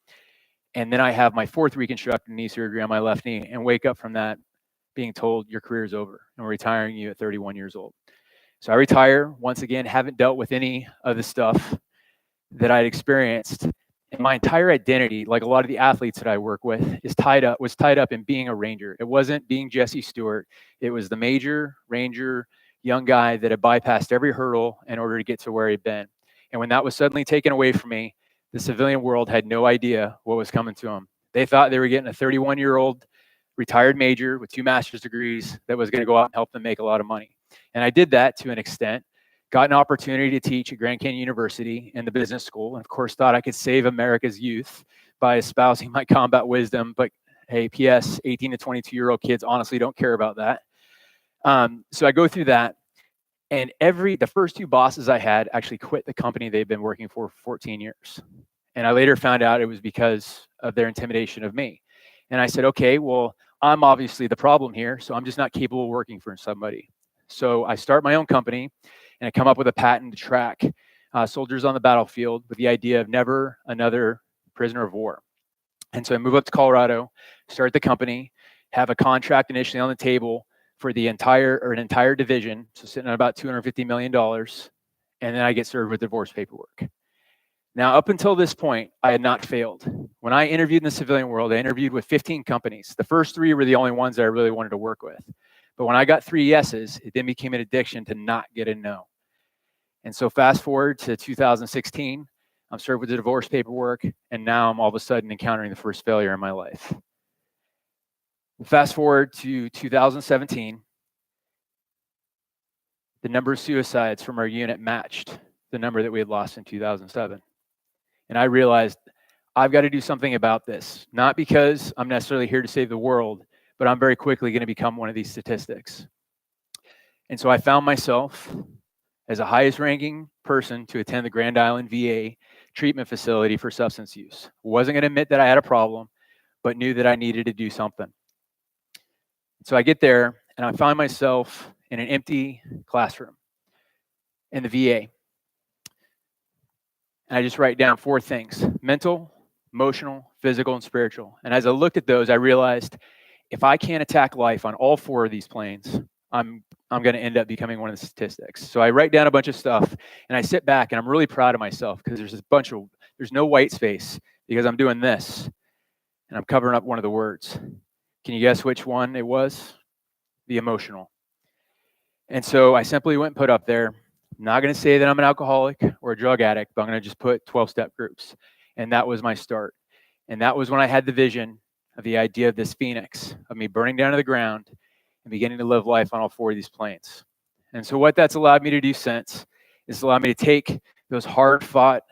S15: And then I have my 4th reconstructive knee surgery on my left knee, and wake up from that being told your career is over and we're retiring you at 31 years old. So I retire, once again, haven't dealt with any of the stuff that I'd experienced. And my entire identity, like a lot of the athletes that I work with, was tied up in being a Ranger. It wasn't being Jesse Stewart. It was the Major, Ranger, young guy that had bypassed every hurdle in order to get to where he'd been. And when that was suddenly taken away from me, the civilian world had no idea what was coming to them. They thought they were getting a 31-year-old retired Major with 2 master's degrees that was going to go out and help them make a lot of money. And I did that to an extent, got an opportunity to teach at Grand Canyon University in the business school, and of course thought I could save America's youth by espousing my combat wisdom. But hey, P.S., 18 to 22-year-old kids honestly don't care about that. So I go through that, and the first 2 bosses I had actually quit the company they've been working for 14 years. And I later found out it was because of their intimidation of me. And I said, okay, well, I'm obviously the problem here, so I'm just not capable of working for somebody. So I start my own company, and I come up with a patent to track soldiers on the battlefield with the idea of never another prisoner of war. And so I move up to Colorado, start the company, have a contract initially on the table for an entire division, so sitting at about $250 million, and then I get served with divorce paperwork. Now, up until this point, I had not failed. When I interviewed in the civilian world, I interviewed with 15 companies. The first 3 were the only ones that I really wanted to work with. But when I got 3 yeses, it then became an addiction to not get a no. And so fast forward to 2016, I'm served with the divorce paperwork, and now I'm all of a sudden encountering the first failure in my life. Fast forward to 2017, the number of suicides from our unit matched the number that we had lost in 2007. And I realized I've got to do something about this, not because I'm necessarily here to save the world, but I'm very quickly going to become one of these statistics. And so I found myself as the highest ranking person to attend the Grand Island VA treatment facility for substance use. Wasn't going to admit that I had a problem, but knew that I needed to do something. So I get there, and I find myself in an empty classroom in the VA. And I just write down 4 things: mental, emotional, physical, and spiritual. And as I looked at those, I realized if I can't attack life on all 4 of these planes, I'm going to end up becoming one of the statistics. So I write down a bunch of stuff, and I sit back, and I'm really proud of myself because there's no white space because I'm doing this, and I'm covering up one of the words. Can you guess which one it was? The emotional. And so I simply went and put up there, I'm not going to say that I'm an alcoholic or a drug addict, but I'm going to just put 12-step groups. And that was my start. And that was when I had the vision of the idea of this Phoenix, of me burning down to the ground and beginning to live life on all 4 of these planes. And so what that's allowed me to do since is allowed me to take those hard-fought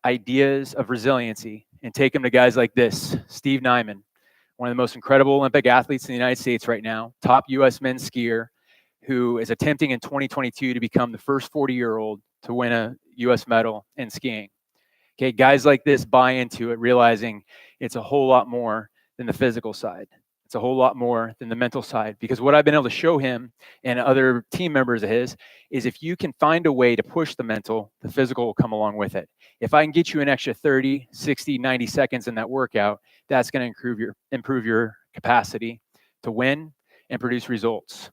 S15: ideas of resiliency and take them to guys like this, Steve Nyman, one of the most incredible Olympic athletes in the United States right now, top US men's skier, who is attempting in 2022 to become the first 40-year-old to win a US medal in skiing. Okay, guys like this buy into it, realizing it's a whole lot more than the physical side. It's a whole lot more than the mental side, because what I've been able to show him and other team members of his is if you can find a way to push the mental, the physical will come along with it. If I can get you an extra 30, 60, 90 seconds in that workout, that's going to improve your capacity to win and produce results.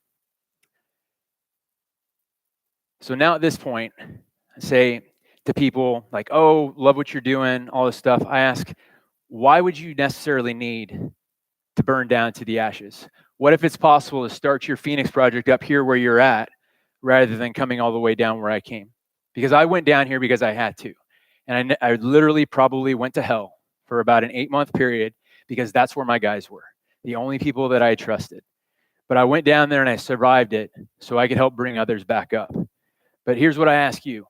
S15: So now at this point, I say to people like, oh, love what you're doing, all this stuff. I ask, why would you necessarily need to burn down to the ashes? What if it's possible to start your Phoenix project up here where you're at, rather than coming all the way down where I came? Because I went down here because I had to. And I literally probably went to hell for about an 8-month period, because that's where my guys were, the only people that I trusted. But I went down there and I survived it so I could help bring others back up. But here's what I ask you.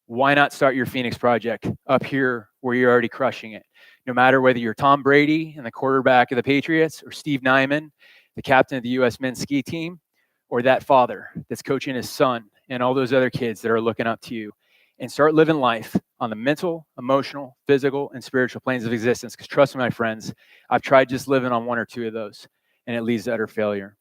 S15: Why not start your Phoenix project up here where you're already crushing it? No matter whether you're Tom Brady and the quarterback of the Patriots, or Steve Nyman, the captain of the U.S. men's ski team, or that father that's coaching his son and all those other kids that are looking up to you, and start living life on the mental, emotional, physical, and spiritual planes of existence. Because trust me, my friends, I've tried just living on 1 or 2 of those, and it leads to utter failure.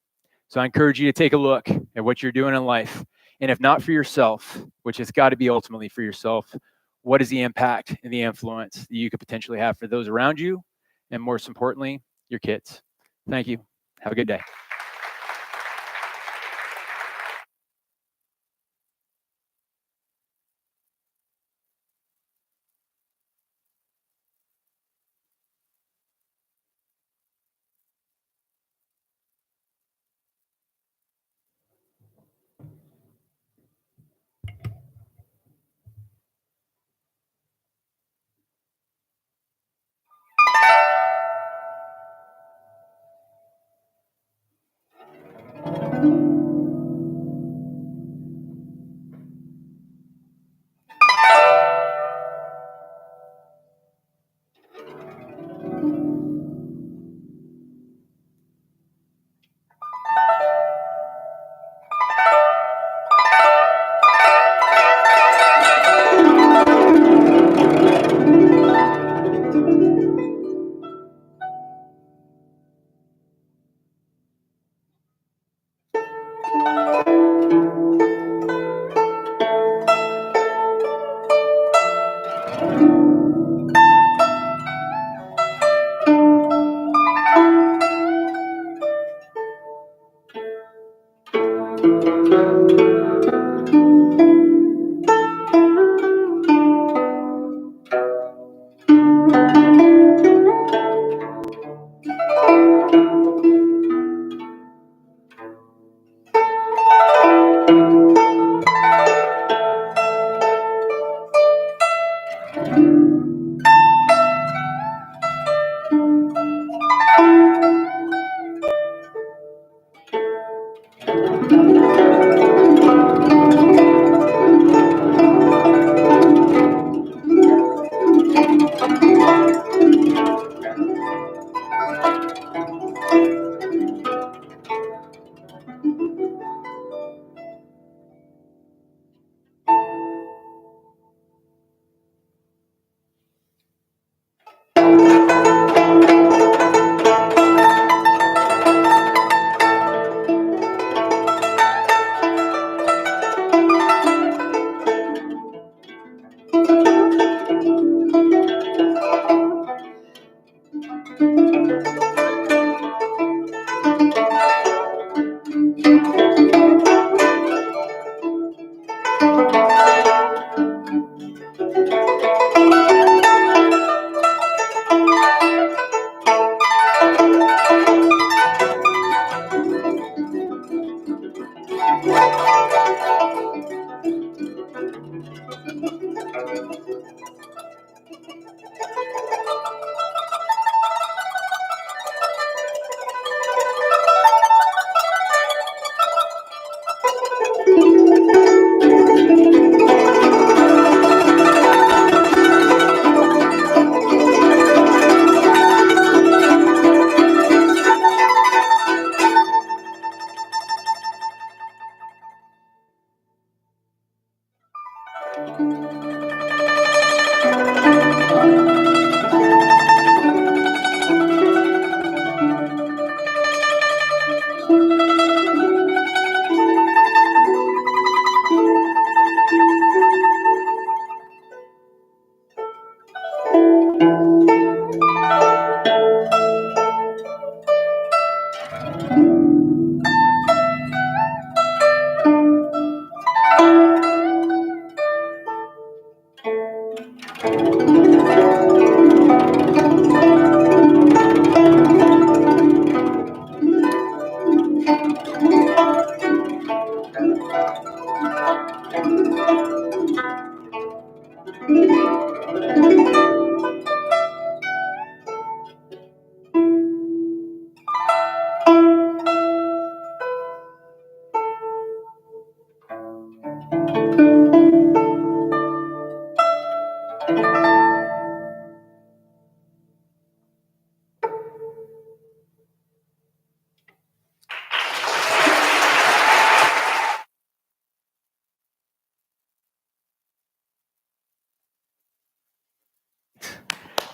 S15: So I encourage you to take a look at what you're doing in life. And if not for yourself, which has got to be ultimately for yourself, what is the impact and the influence that you could potentially have for those around you, and most importantly, your kids? Thank you. Have a good day.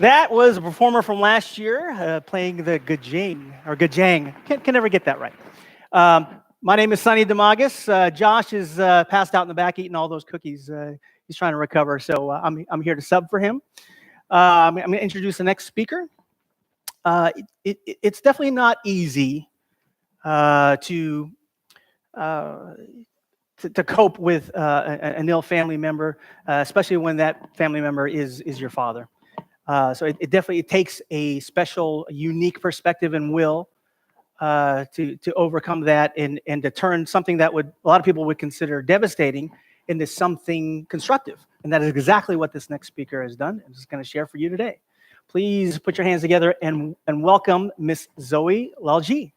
S14: That was a performer from last year playing the Gajang, or Gajang. Can never get that right. My name is Sonny Demagus. Josh is passed out in the back eating all those cookies. He's trying to recover, so I'm here to sub for him. I'm going to introduce the next speaker. It's definitely not easy to cope with an ill family member, especially when that family member is your father. So it definitely takes a special, unique perspective and will to overcome that and to turn something that a lot of people would consider devastating into something constructive. And that is exactly what this next speaker has done. I'm just going to share for you today. Please put your hands together and welcome Miss Zoe Lalji.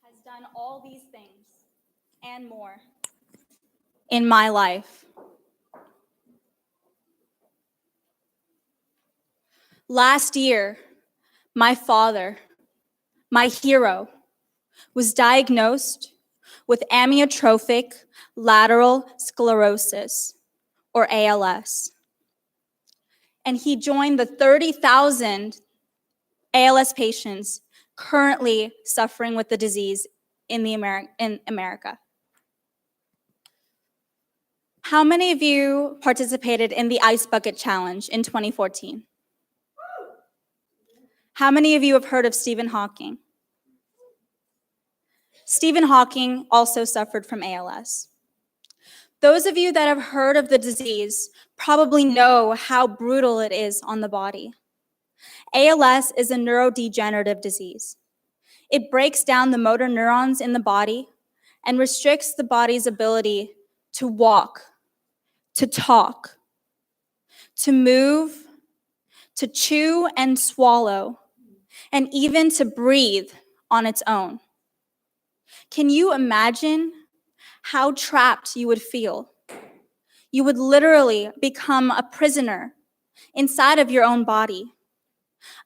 S16: Has done all these things and more in my life. Last year, my father, my hero, was diagnosed with amyotrophic lateral sclerosis, or ALS. And he joined the 30,000 ALS patients currently suffering with the disease in America. How many of you participated in the Ice Bucket Challenge in 2014? How many of you have heard of Stephen Hawking? Stephen Hawking also suffered from ALS. Those of you that have heard of the disease probably know how brutal it is on the body. ALS is a neurodegenerative disease. It breaks down the motor neurons in the body and restricts the body's ability to walk, to talk, to move, to chew and swallow, and even to breathe on its own. Can you imagine how trapped you would feel? You would literally become a prisoner inside of your own body,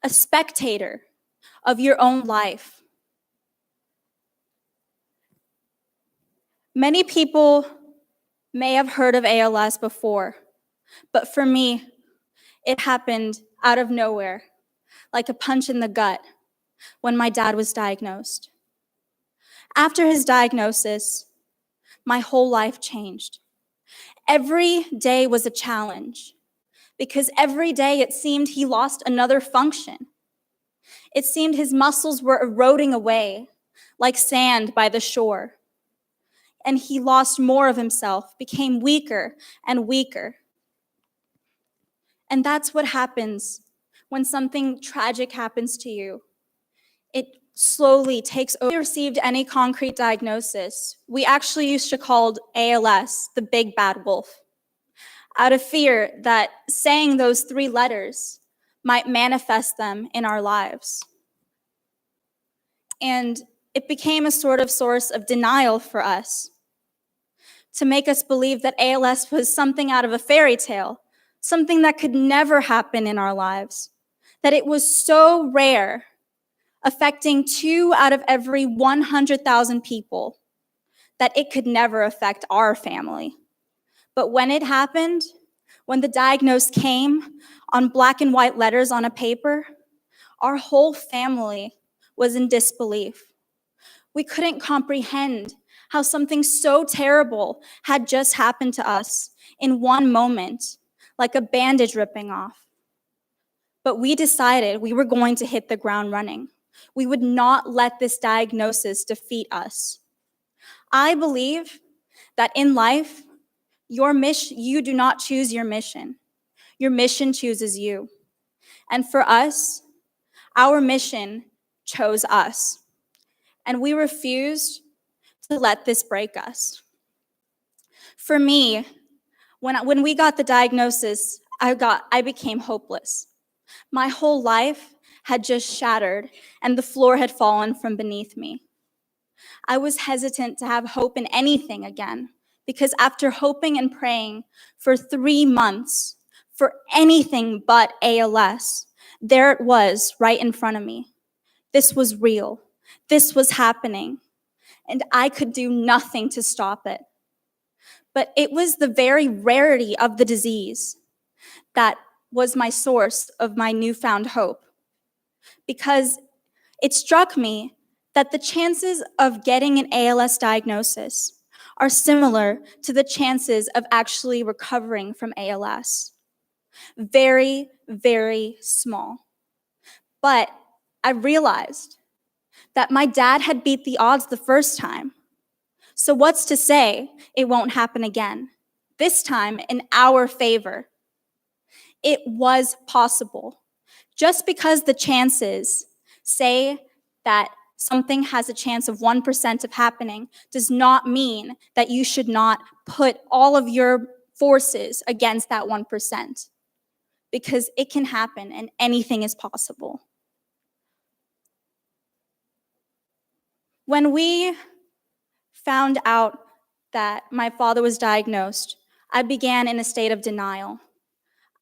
S16: a spectator of your own life. Many people may have heard of ALS before, but for me, it happened out of nowhere, like a punch in the gut, when my dad was diagnosed. After his diagnosis, my whole life changed. Every day was a challenge, because every day it seemed he lost another function. It seemed his muscles were eroding away like sand by the shore. And he lost more of himself, became weaker and weaker. And that's what happens when something tragic happens to you. It slowly takes over. If we received any concrete diagnosis, we actually used to call ALS the big bad wolf, out of fear that saying those 3 letters might manifest them in our lives. And it became a sort of source of denial for us, to make us believe that ALS was something out of a fairy tale, something that could never happen in our lives, that it was so rare, affecting 2 out of every 100,000 people, that it could never affect our family. But when it happened, when the diagnosis came on black and white letters on a paper, our whole family was in disbelief. We couldn't comprehend how something so terrible had just happened to us in one moment, like a bandage ripping off. But we decided we were going to hit the ground running. We would not let this diagnosis defeat us. I believe that in life, you do not choose your mission. Your mission chooses you. And for us, our mission chose us. And we refused to let this break us. For me, when we got the diagnosis, I became hopeless. My whole life had just shattered and the floor had fallen from beneath me. I was hesitant to have hope in anything again because after hoping and praying for 3 months for anything but ALS, there it was right in front of me. This was real. This was happening. And I could do nothing to stop it. But it was the very rarity of the disease that was my source of my newfound hope. Because it struck me that the chances of getting an ALS diagnosis are similar to the chances of actually recovering from ALS. Very, very small. But I realized that my dad had beat the odds the first time. So what's to say it won't happen again? This time in our favor. It was possible. Just because the chances say that something has a chance of 1% of happening does not mean that you should not put all of your forces against that 1%. Because it can happen and anything is possible. When we found out that my father was diagnosed, I began in a state of denial.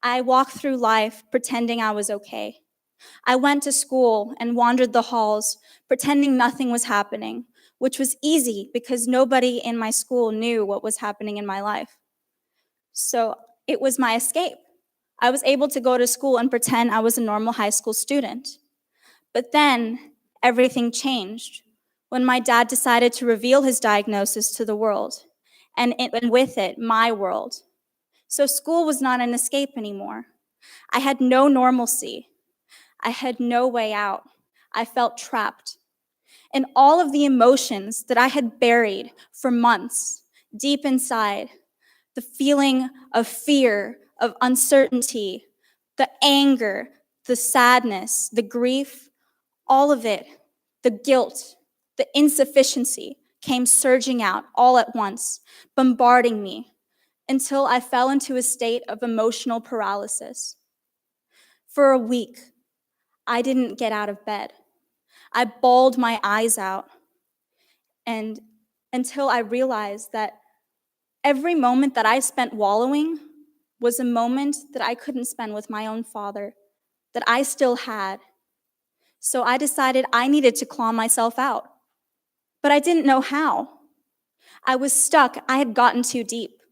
S16: I walked through life pretending I was okay. I went to school and wandered the halls, pretending nothing was happening, which was easy because nobody in my school knew what was happening in my life. So it was my escape. I was able to go to school and pretend I was a normal high school student. But then everything changed when my dad decided to reveal his diagnosis to the world, and with it, my world. So school was not an escape anymore. I had no normalcy. I had no way out. I felt trapped. And all of the emotions that I had buried for months deep inside, the feeling of fear, of uncertainty, the anger, the sadness, the grief, all of it, the guilt, the insufficiency came surging out all at once, bombarding me until I fell into a state of emotional paralysis. For a week, I didn't get out of bed. I bawled my eyes out, and until I realized that every moment that I spent wallowing was a moment that I couldn't spend with my own father, that I still had. So I decided I needed to claw myself out. But I didn't know how. I was stuck. I had gotten too deep.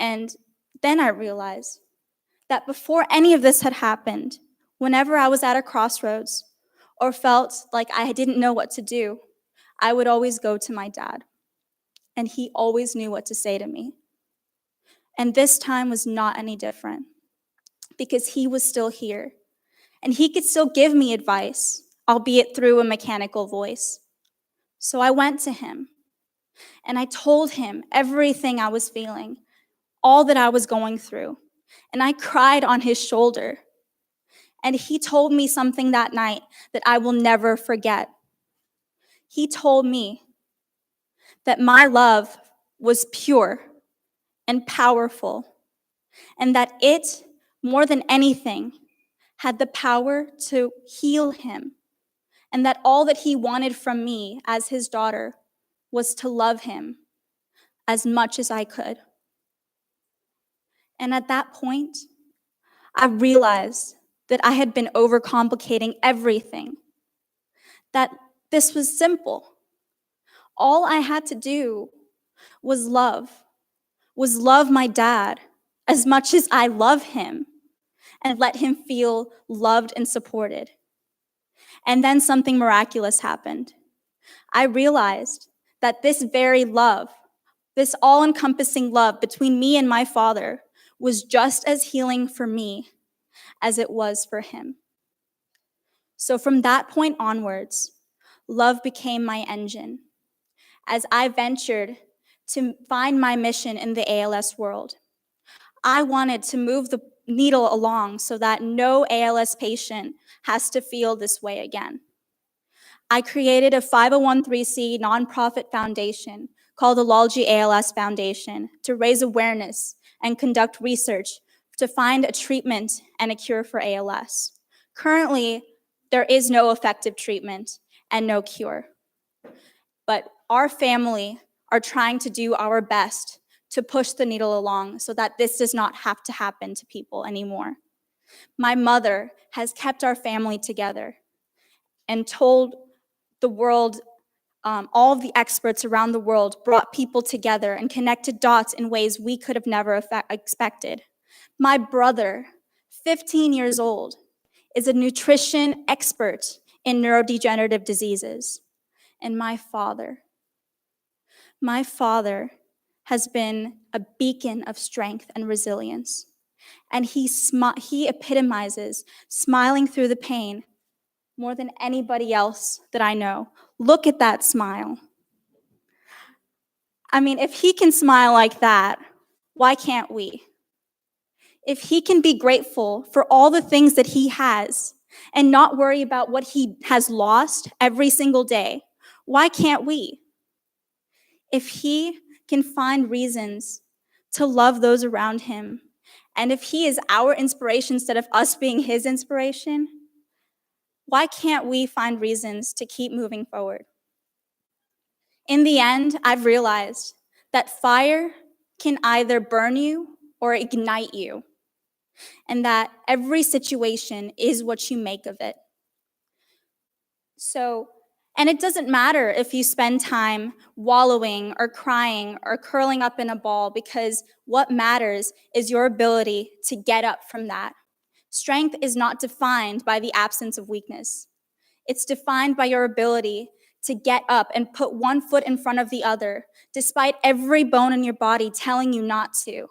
S16: And then I realized that before any of this had happened, whenever I was at a crossroads or felt like I didn't know what to do, I would always go to my dad. And he always knew what to say to me. And this time was not any different because he was still here. And he could still give me advice, albeit through a mechanical voice. So I went to him and I told him everything I was feeling, all that I was going through. And I cried on his shoulder. And he told me something that night that I will never forget. He told me that my love was pure and powerful, and that it, more than anything, had the power to heal him, and that all that he wanted from me as his daughter was to love him as much as I could. And at that point, I realized that I had been overcomplicating everything, that this was simple. All I had to do was love my dad as much as I love him, and let him feel loved and supported. And then something miraculous happened. I realized that this very love, this all-encompassing love between me and my father, was just as healing for me as it was for him. So from that point onwards, love became my engine as I ventured to find my mission in the ALS world. I wanted to move the needle along so that no ALS patient has to feel this way again. I created a 501(c) nonprofit foundation called the Lalji ALS Foundation to raise awareness and conduct research to find a treatment and a cure for ALS. Currently, there is no effective treatment and no cure. But our family are trying to do our best to push the needle along so that this does not have to happen to people anymore. My mother has kept our family together and told the world, all of the experts around the world brought people together and connected dots in ways we could have never expected. My brother, 15 years old, is a nutrition expert in neurodegenerative diseases. And my father has been a beacon of strength and resilience. And he epitomizes smiling through the pain more than anybody else that I know. Look at that smile. I mean, if he can smile like that, why can't we? If he can be grateful for all the things that he has and not worry about what he has lost every single day, why can't we? If he can find reasons to love those around him, and if he is our inspiration instead of us being his inspiration, why can't we find reasons to keep moving forward? In the end, I've realized that fire can either burn you or ignite you, and that every situation is what you make of it. And it doesn't matter if you spend time wallowing or crying or curling up in a ball, because what matters is your ability to get up from that. Strength is not defined by the absence of weakness. It's defined by your ability to get up and put one foot in front of the other, despite every bone in your body telling you not to.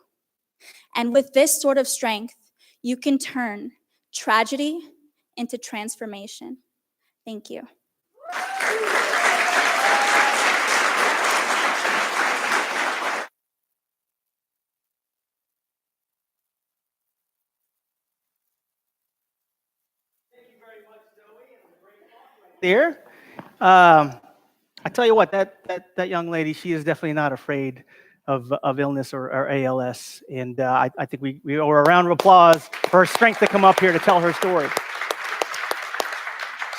S16: And with this sort of strength, you can turn tragedy into transformation. Thank you.
S14: There. I tell you what, that young lady, she is definitely not afraid of illness or ALS. And I think we owe her a round of applause for her strength to come up here to tell her story.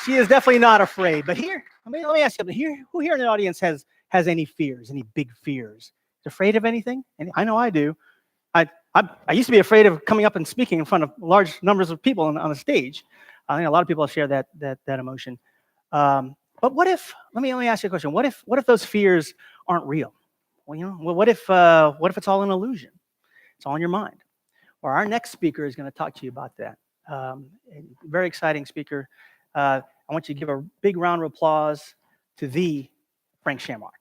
S14: She is definitely not afraid. But here, let me ask you, who here in the audience has any fears, any big fears? Is afraid of anything? And I know I do. I used to be afraid of coming up and speaking in front of large numbers of people on a stage. I think a lot of people share that emotion. But what if? Let me ask you a question. What if those fears aren't real? Well, what if it's all an illusion? It's all in your mind. Well, our next speaker is going to talk to you about that. Very exciting speaker. I want you to give a big round of applause to the Frank Shamrock.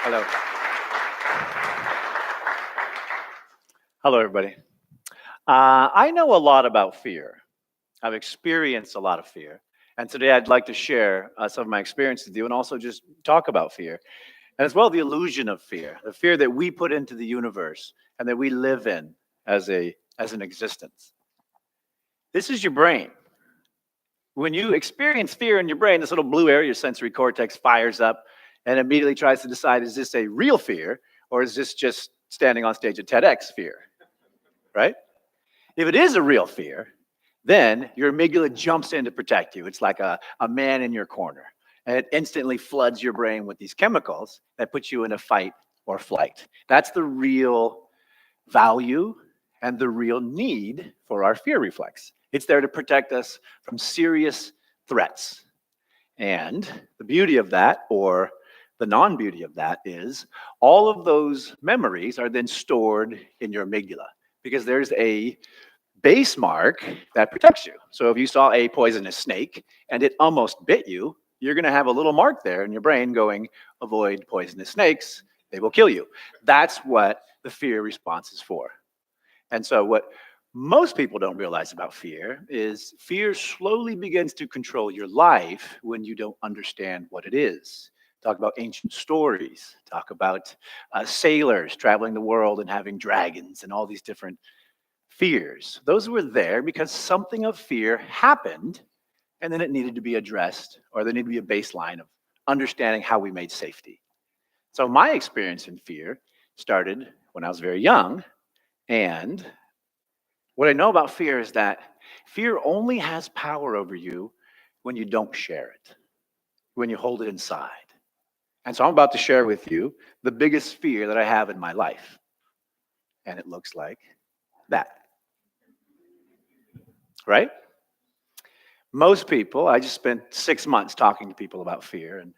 S17: Hello. Hello, everybody. I know a lot about fear. I've experienced a lot of fear. And today I'd like to share some of my experience with you and also just talk about fear. And as well, the illusion of fear, the fear that we put into the universe and that we live in as an existence. This is your brain. When you experience fear in your brain, this little blue area, your sensory cortex, fires up and immediately tries to decide, is this a real fear or is this just standing on stage at TEDx fear, right? If it is a real fear, then your amygdala jumps in to protect you. It's like a man in your corner. And it instantly floods your brain with these chemicals that put you in a fight or flight. That's the real value and the real need for our fear reflex. It's there to protect us from serious threats. And the beauty of that, or the non-beauty of that, is all of those memories are then stored in your amygdala because there's a base mark that protects you. So if you saw a poisonous snake and it almost bit you, you're going to have a little mark there in your brain going, avoid poisonous snakes, they will kill you. That's what the fear response is for. And so what most people don't realize about fear is fear slowly begins to control your life when you don't understand what it is. Talk about ancient stories, talk about sailors traveling the world and having dragons and all these different fears. Those were there because something of fear happened and then it needed to be addressed, or there needed to be a baseline of understanding how we made safety. So my experience in fear started when I was very young, and what I know about fear is that fear only has power over you when you don't share it, when you hold it inside. And so I'm about to share with you the biggest fear that I have in my life. And it looks like that. Right? Most people, I just spent 6 months talking to people about fear, and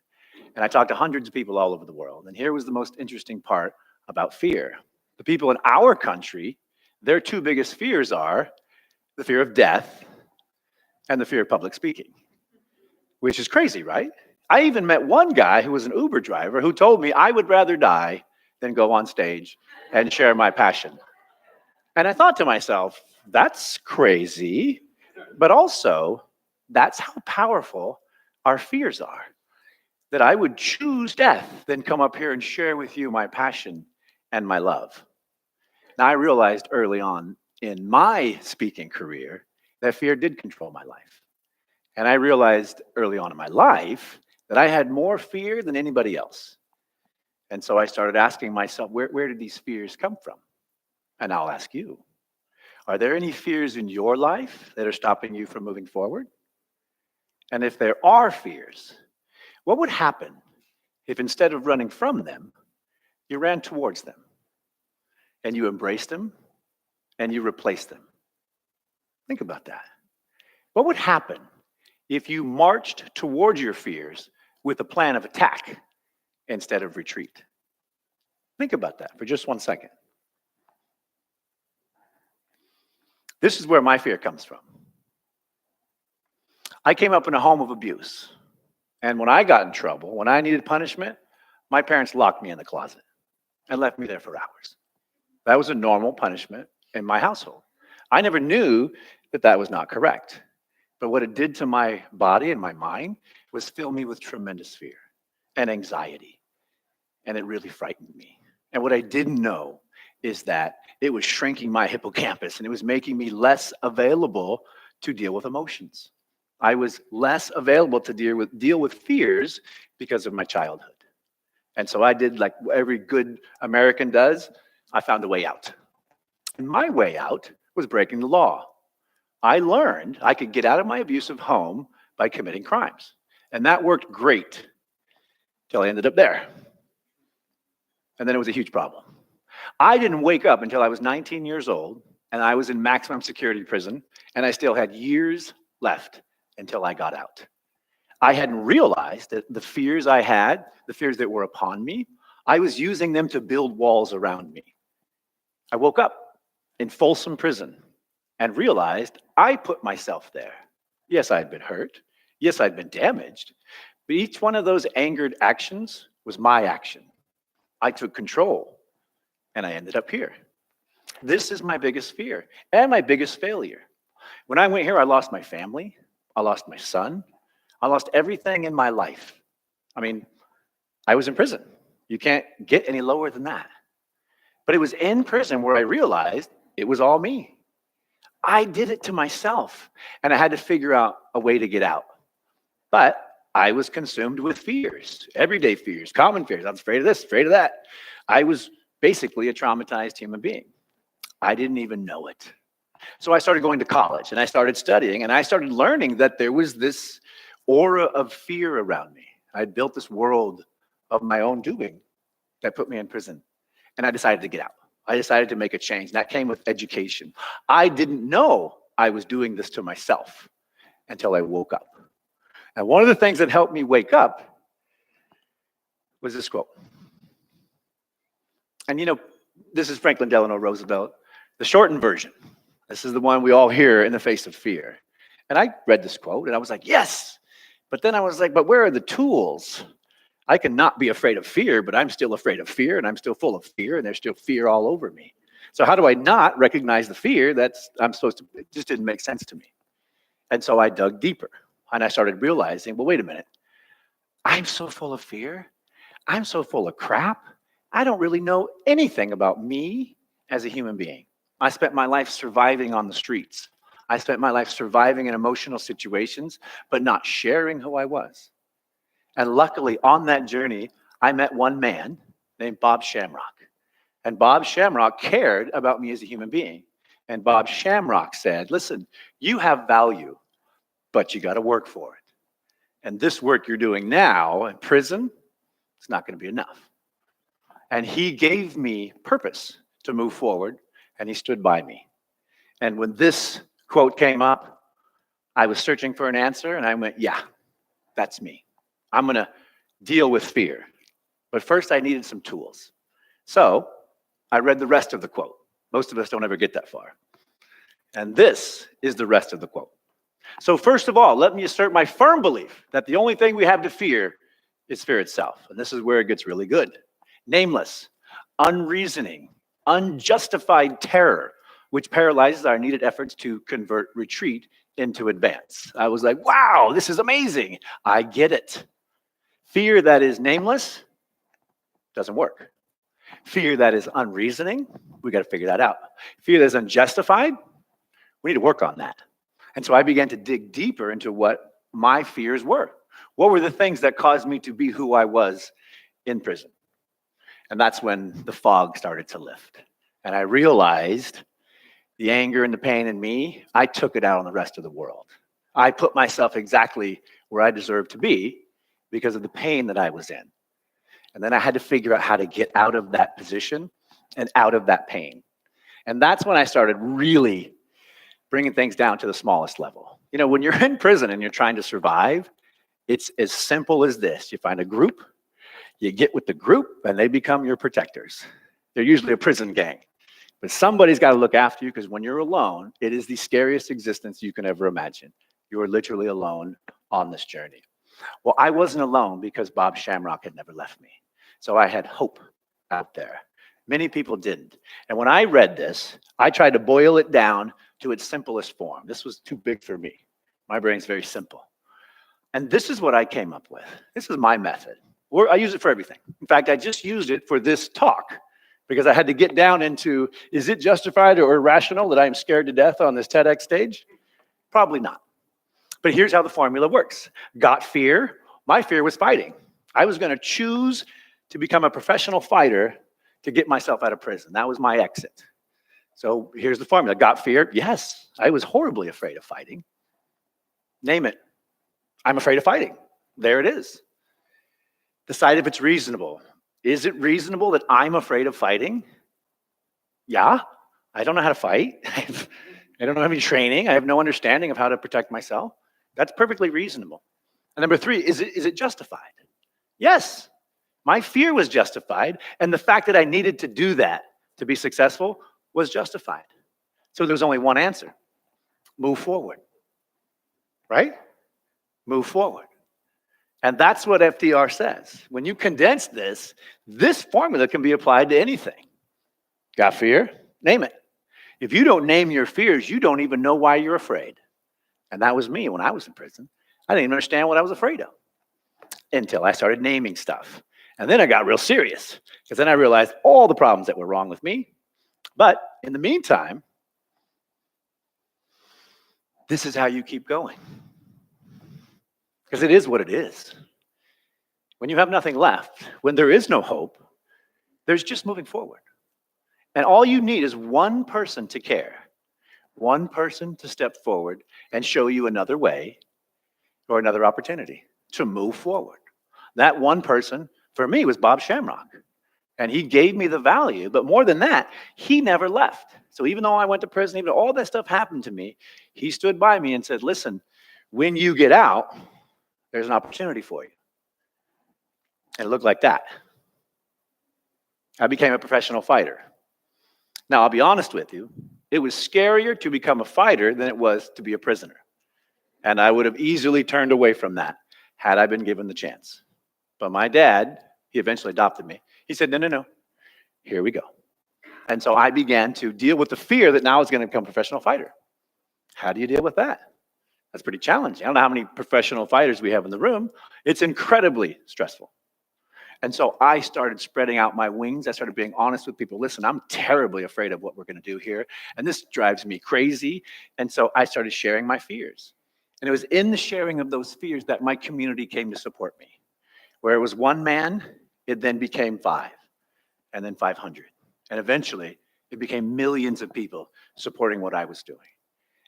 S17: I talked to hundreds of people all over the world. And here was the most interesting part about fear. The people in our country, their two biggest fears are the fear of death and the fear of public speaking, which is crazy, right? I even met one guy who was an Uber driver who told me I would rather die than go on stage and share my passion. And I thought to myself, that's crazy, but also that's how powerful our fears are, that I would choose death than come up here and share with you my passion and my love. Now, I realized early on in my speaking career that fear did control my life. And I realized early on in my life that I had more fear than anybody else. And so I started asking myself, where did these fears come from? And I'll ask you, are there any fears in your life that are stopping you from moving forward? And if there are fears, what would happen if instead of running from them, you ran towards them and you embraced them and you replaced them? Think about that. What would happen if you marched towards your fears with a plan of attack instead of retreat? Think about that for just 1 second. This is where my fear comes from. I came up in a home of abuse. And when I got in trouble, when I needed punishment, my parents locked me in the closet and left me there for hours. That was a normal punishment in my household. I never knew that that was not correct. But what it did to my body and my mind was fill me with tremendous fear and anxiety. And it really frightened me. And what I didn't know is that it was shrinking my hippocampus and it was making me less available to deal with emotions. I was less available to deal with fears because of my childhood. And so I did like every good American does. I found a way out. And my way out was breaking the law. I learned I could get out of my abusive home by committing crimes. And that worked great till I ended up there. And then it was a huge problem. I didn't wake up until I was 19 years old and I was in maximum security prison and I still had years left until I got out. I hadn't realized that the fears I had, the fears that were upon me, I was using them to build walls around me. I woke up in Folsom Prison and realized I put myself there. Yes, I'd been hurt. Yes, I'd been damaged. But each one of those angered actions was my action. I took control and I ended up here. This is my biggest fear and my biggest failure. When I went here, I lost my family. I lost my son. I lost everything in my life. I mean, I was in prison. You can't get any lower than that. But it was in prison where I realized it was all me. I did it to myself, and I had to figure out a way to get out. But I was consumed with fears, everyday fears, common fears. I was afraid of this, afraid of that. I was basically a traumatized human being. I didn't even know it. So I started going to college and I started studying and I started learning that there was this aura of fear around me. I'd built this world of my own doing that put me in prison. And I decided to get out. I decided to make a change. And that came with education. I didn't know I was doing this to myself until I woke up. And one of the things that helped me wake up was this quote. And you know, this is Franklin Delano Roosevelt, the shortened version. This is the one we all hear in the face of fear. And I read this quote and I was like, yes. But then I was like, but where are the tools? I can not be afraid of fear, but I'm still afraid of fear and I'm still full of fear and there's still fear all over me. So how do I not recognize the fear that's I'm supposed to, it just didn't make sense to me. And so I dug deeper and I started realizing, well, wait a minute. I'm so full of fear. I'm so full of crap. I don't really know anything about me as a human being. I spent my life surviving on the streets. I spent my life surviving in emotional situations, but not sharing who I was. And luckily on that journey, I met one man named Bob Shamrock. And Bob Shamrock cared about me as a human being. And Bob Shamrock said, listen, you have value, but you got to work for it. And this work you're doing now in prison, it's not going to be enough. And he gave me purpose to move forward, and he stood by me. And when this quote came up, I was searching for an answer, and I went, yeah, that's me. I'm going to deal with fear. But first, I needed some tools. So I read the rest of the quote. Most of us don't ever get that far. And this is the rest of the quote. So first of all, let me assert my firm belief that the only thing we have to fear is fear itself. And this is where it gets really good. Nameless, unreasoning, unjustified terror, which paralyzes our needed efforts to convert retreat into advance. I was like, wow, this is amazing. I get it. Fear that is nameless doesn't work. Fear that is unreasoning, we got to figure that out. Fear that is unjustified, we need to work on that. And so I began to dig deeper into what my fears were. What were the things that caused me to be who I was in prison? And that's when the fog started to lift. And I realized the anger and the pain in me, I took it out on the rest of the world. I put myself exactly where I deserved to be because of the pain that I was in. And then I had to figure out how to get out of that position and out of that pain. And that's when I started really bringing things down to the smallest level. You know, when you're in prison and you're trying to survive, it's as simple as this. You find a group, you get with the group, and they become your protectors. They're usually a prison gang. But somebody's got to look after you because when you're alone, it is the scariest existence you can ever imagine. You are literally alone on this journey. Well, I wasn't alone because Bob Shamrock had never left me. So I had hope out there. Many people didn't. And when I read this, I tried to boil it down to its simplest form. This was too big for me. My brain's very simple. And this is what I came up with. This is my method. I use it for everything. In fact, I just used it for this talk because I had to get down into, is it justified or irrational that I am scared to death on this TEDx stage? Probably not. But here's how the formula works. Got fear. My fear was fighting. I was going to choose to become a professional fighter to get myself out of prison. That was my exit. So here's the formula. Got fear? Yes, I was horribly afraid of fighting. Name it. I'm afraid of fighting. There it is. Decide if it's reasonable. Is it reasonable that I'm afraid of fighting? Yeah. I don't know how to fight. I don't have any training. I have no understanding of how to protect myself. That's perfectly reasonable. And number three, is it justified? Yes. My fear was justified, and the fact that I needed to do that to be successful was justified. So there was only one answer. Move forward. Right? Move forward. And that's what FDR says. When you condense this, this formula can be applied to anything. Got fear? Name it. If you don't name your fears, you don't even know why you're afraid. And that was me when I was in prison. I didn't even understand what I was afraid of until I started naming stuff. And then I got real serious because then I realized all the problems that were wrong with me. But in the meantime, this is how you keep going. Because it is what it is. When you have nothing left, when there is no hope, there's just moving forward. And all you need is one person to care, one person to step forward and show you another way or another opportunity to move forward. That one person, for me, was Bob Shamrock. And he gave me the value, but more than that, he never left. So even though I went to prison, even though all that stuff happened to me, he stood by me and said, listen, when you get out, there's an opportunity for you. And it looked like that. I became a professional fighter. Now, I'll be honest with you, it was scarier to become a fighter than it was to be a prisoner. And I would have easily turned away from that had I been given the chance. But my dad, he eventually adopted me. He said, no, no, no, here we go. And so I began to deal with the fear that now I was going to become a professional fighter. How do you deal with that? That's pretty challenging. I don't know how many professional fighters we have in the room. It's incredibly stressful. And so I started spreading out my wings. I started being honest with people. Listen, I'm terribly afraid of what we're going to do here. And this drives me crazy. And so I started sharing my fears. And it was in the sharing of those fears that my community came to support me. Where it was one man, it then became 5, and then 500. And eventually, it became millions of people supporting what I was doing.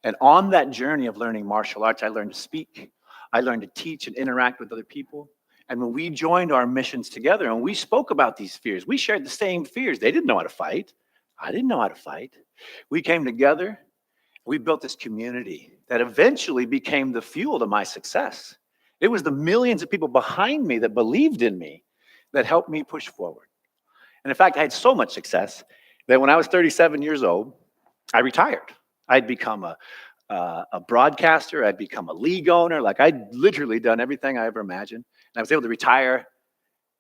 S17: And on that journey of learning martial arts, I learned to speak. I learned to teach and interact with other people. And when we joined our missions together and we spoke about these fears, we shared the same fears. They didn't know how to fight. I didn't know how to fight. We came together. We built this community that eventually became the fuel to my success. It was the millions of people behind me that believed in me that helped me push forward. And in fact, I had so much success that when I was 37 years old, I retired. I'd become a broadcaster. I'd become a league owner. Like I'd literally done everything I ever imagined. And I was able to retire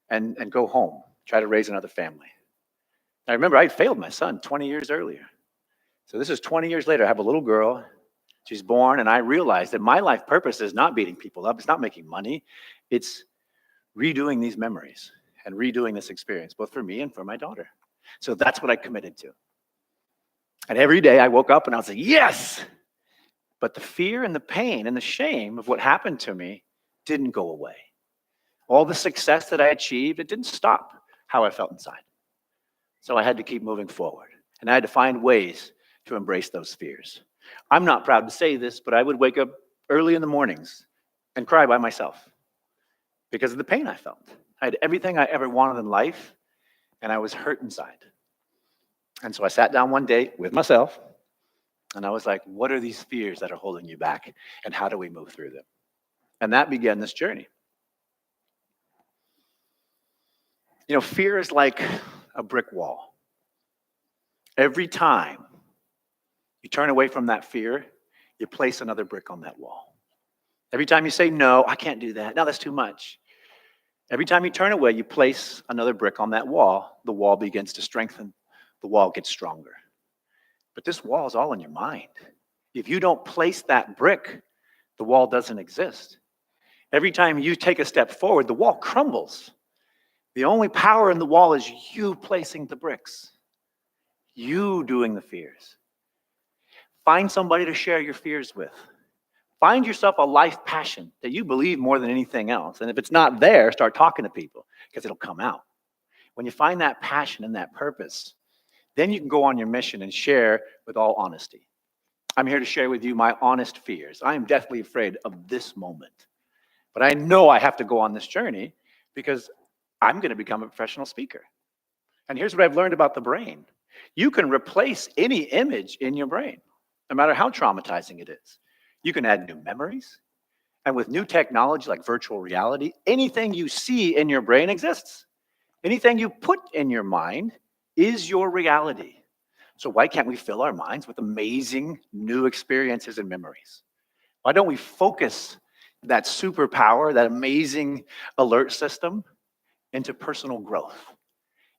S17: and go home, try to raise another family. I remember I failed my son 20 years earlier. So this is 20 years later. I have a little girl. She's born, and I realized that my life purpose is not beating people up. It's not making money. It's redoing these memories and redoing this experience, both for me and for my daughter. So that's what I committed to. And every day I woke up and I was like, yes! But the fear and the pain and the shame of what happened to me didn't go away. All the success that I achieved, it didn't stop how I felt inside. So I had to keep moving forward. And I had to find ways to embrace those fears. I'm not proud to say this, but I would wake up early in the mornings and cry by myself because of the pain I felt. I had everything I ever wanted in life, and I was hurt inside. And so I sat down one day with myself, and I was like, what are these fears that are holding you back, and how do we move through them? And that began this journey. You know, fear is like a brick wall. Every time you turn away from that fear, you place another brick on that wall. Every time you say, no, I can't do that. No, that's too much. Every time you turn away, you place another brick on that wall. The wall begins to strengthen. The wall gets stronger. But this wall is all in your mind. If you don't place that brick, the wall doesn't exist. Every time you take a step forward, the wall crumbles. The only power in the wall is you placing the bricks. You doing the fears. Find somebody to share your fears with. Find yourself a life passion that you believe more than anything else. And if it's not there, start talking to people because it'll come out. When you find that passion and that purpose, then you can go on your mission and share with all honesty. I'm here to share with you my honest fears. I am deathly afraid of this moment. But I know I have to go on this journey because I'm going to become a professional speaker. And here's what I've learned about the brain. You can replace any image in your brain, no matter how traumatizing it is. You can add new memories. And with new technology like virtual reality, anything you see in your brain exists. Anything you put in your mind is your reality. So why can't we fill our minds with amazing new experiences and memories? Why don't we focus that superpower, that amazing alert system into personal growth?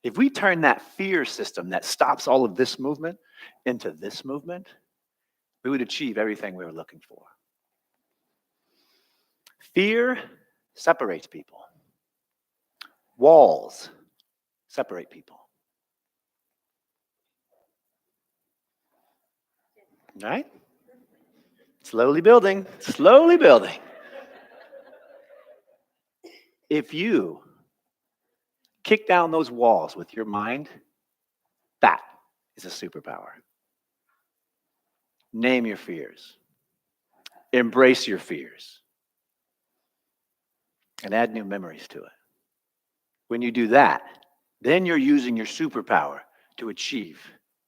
S17: If we turn that fear system that stops all of this movement into this movement, we would achieve everything we were looking for. Fear separates people. Walls separate people. Right? Slowly building, slowly building. If you kick down those walls with your mind, that is a superpower. Name your fears. Embrace your fears. And add new memories to it. When you do that, then you're using your superpower to achieve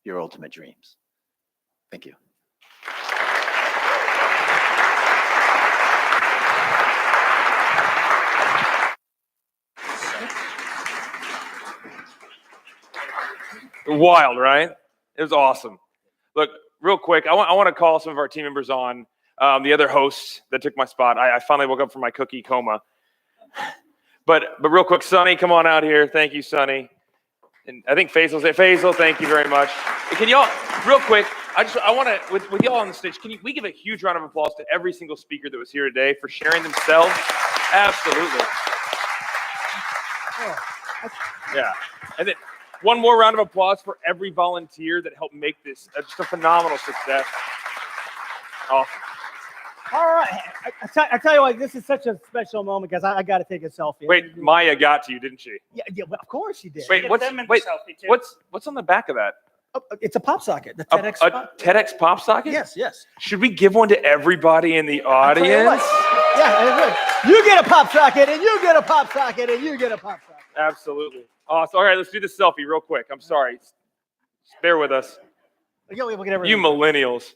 S17: your ultimate dreams. Thank you.
S5: Wild, right? It was awesome. Look, real quick, I want to call some of our team members on, the other hosts that took my spot. I finally woke up from my cookie coma. But real quick, Sonny, come on out here. Thank you, Sonny. And I think Faisal, thank you very much. Can y'all, real quick, I want to, with y'all on the stage, we give a huge round of applause to every single speaker that was here today for sharing themselves? Absolutely. Yeah. And then one more round of applause for every volunteer that helped make this just a phenomenal success. Awesome.
S18: All right. I tell you what, this is such a special moment because I got to take a selfie.
S5: Wait, Maya got to you, didn't she?
S18: Yeah, well, of course she did.
S5: Wait, what's on the back of that?
S18: Oh, it's a pop socket. The TEDx.
S5: TEDx pop socket?
S18: Yes.
S5: Should we give one to everybody in the audience?
S18: Yeah, you get a pop socket, and you get a pop socket, and you get a pop socket.
S5: Absolutely. Awesome. All right, let's do the selfie real quick. I'm sorry. Just bear with us. You millennials.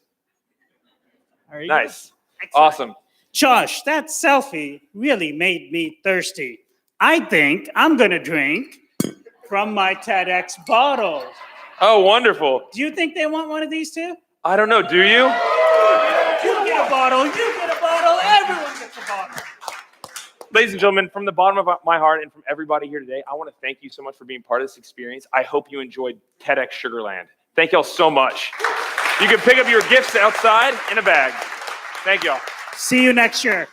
S5: Nice. Awesome.
S2: Josh, that selfie really made me thirsty. I think I'm going to drink from my TEDx bottle.
S5: Oh, wonderful.
S2: Do you think they want one of these too?
S5: I don't know. Do you?
S2: You get a bottle. You get a bottle. Everyone gets a bottle.
S5: Ladies and gentlemen, from the bottom of my heart and from everybody here today, I want to thank you so much for being part of this experience. I hope you enjoyed TEDx SugarLand. Thank y'all so much. You can pick up your gifts outside in a bag. Thank y'all.
S2: See you next year.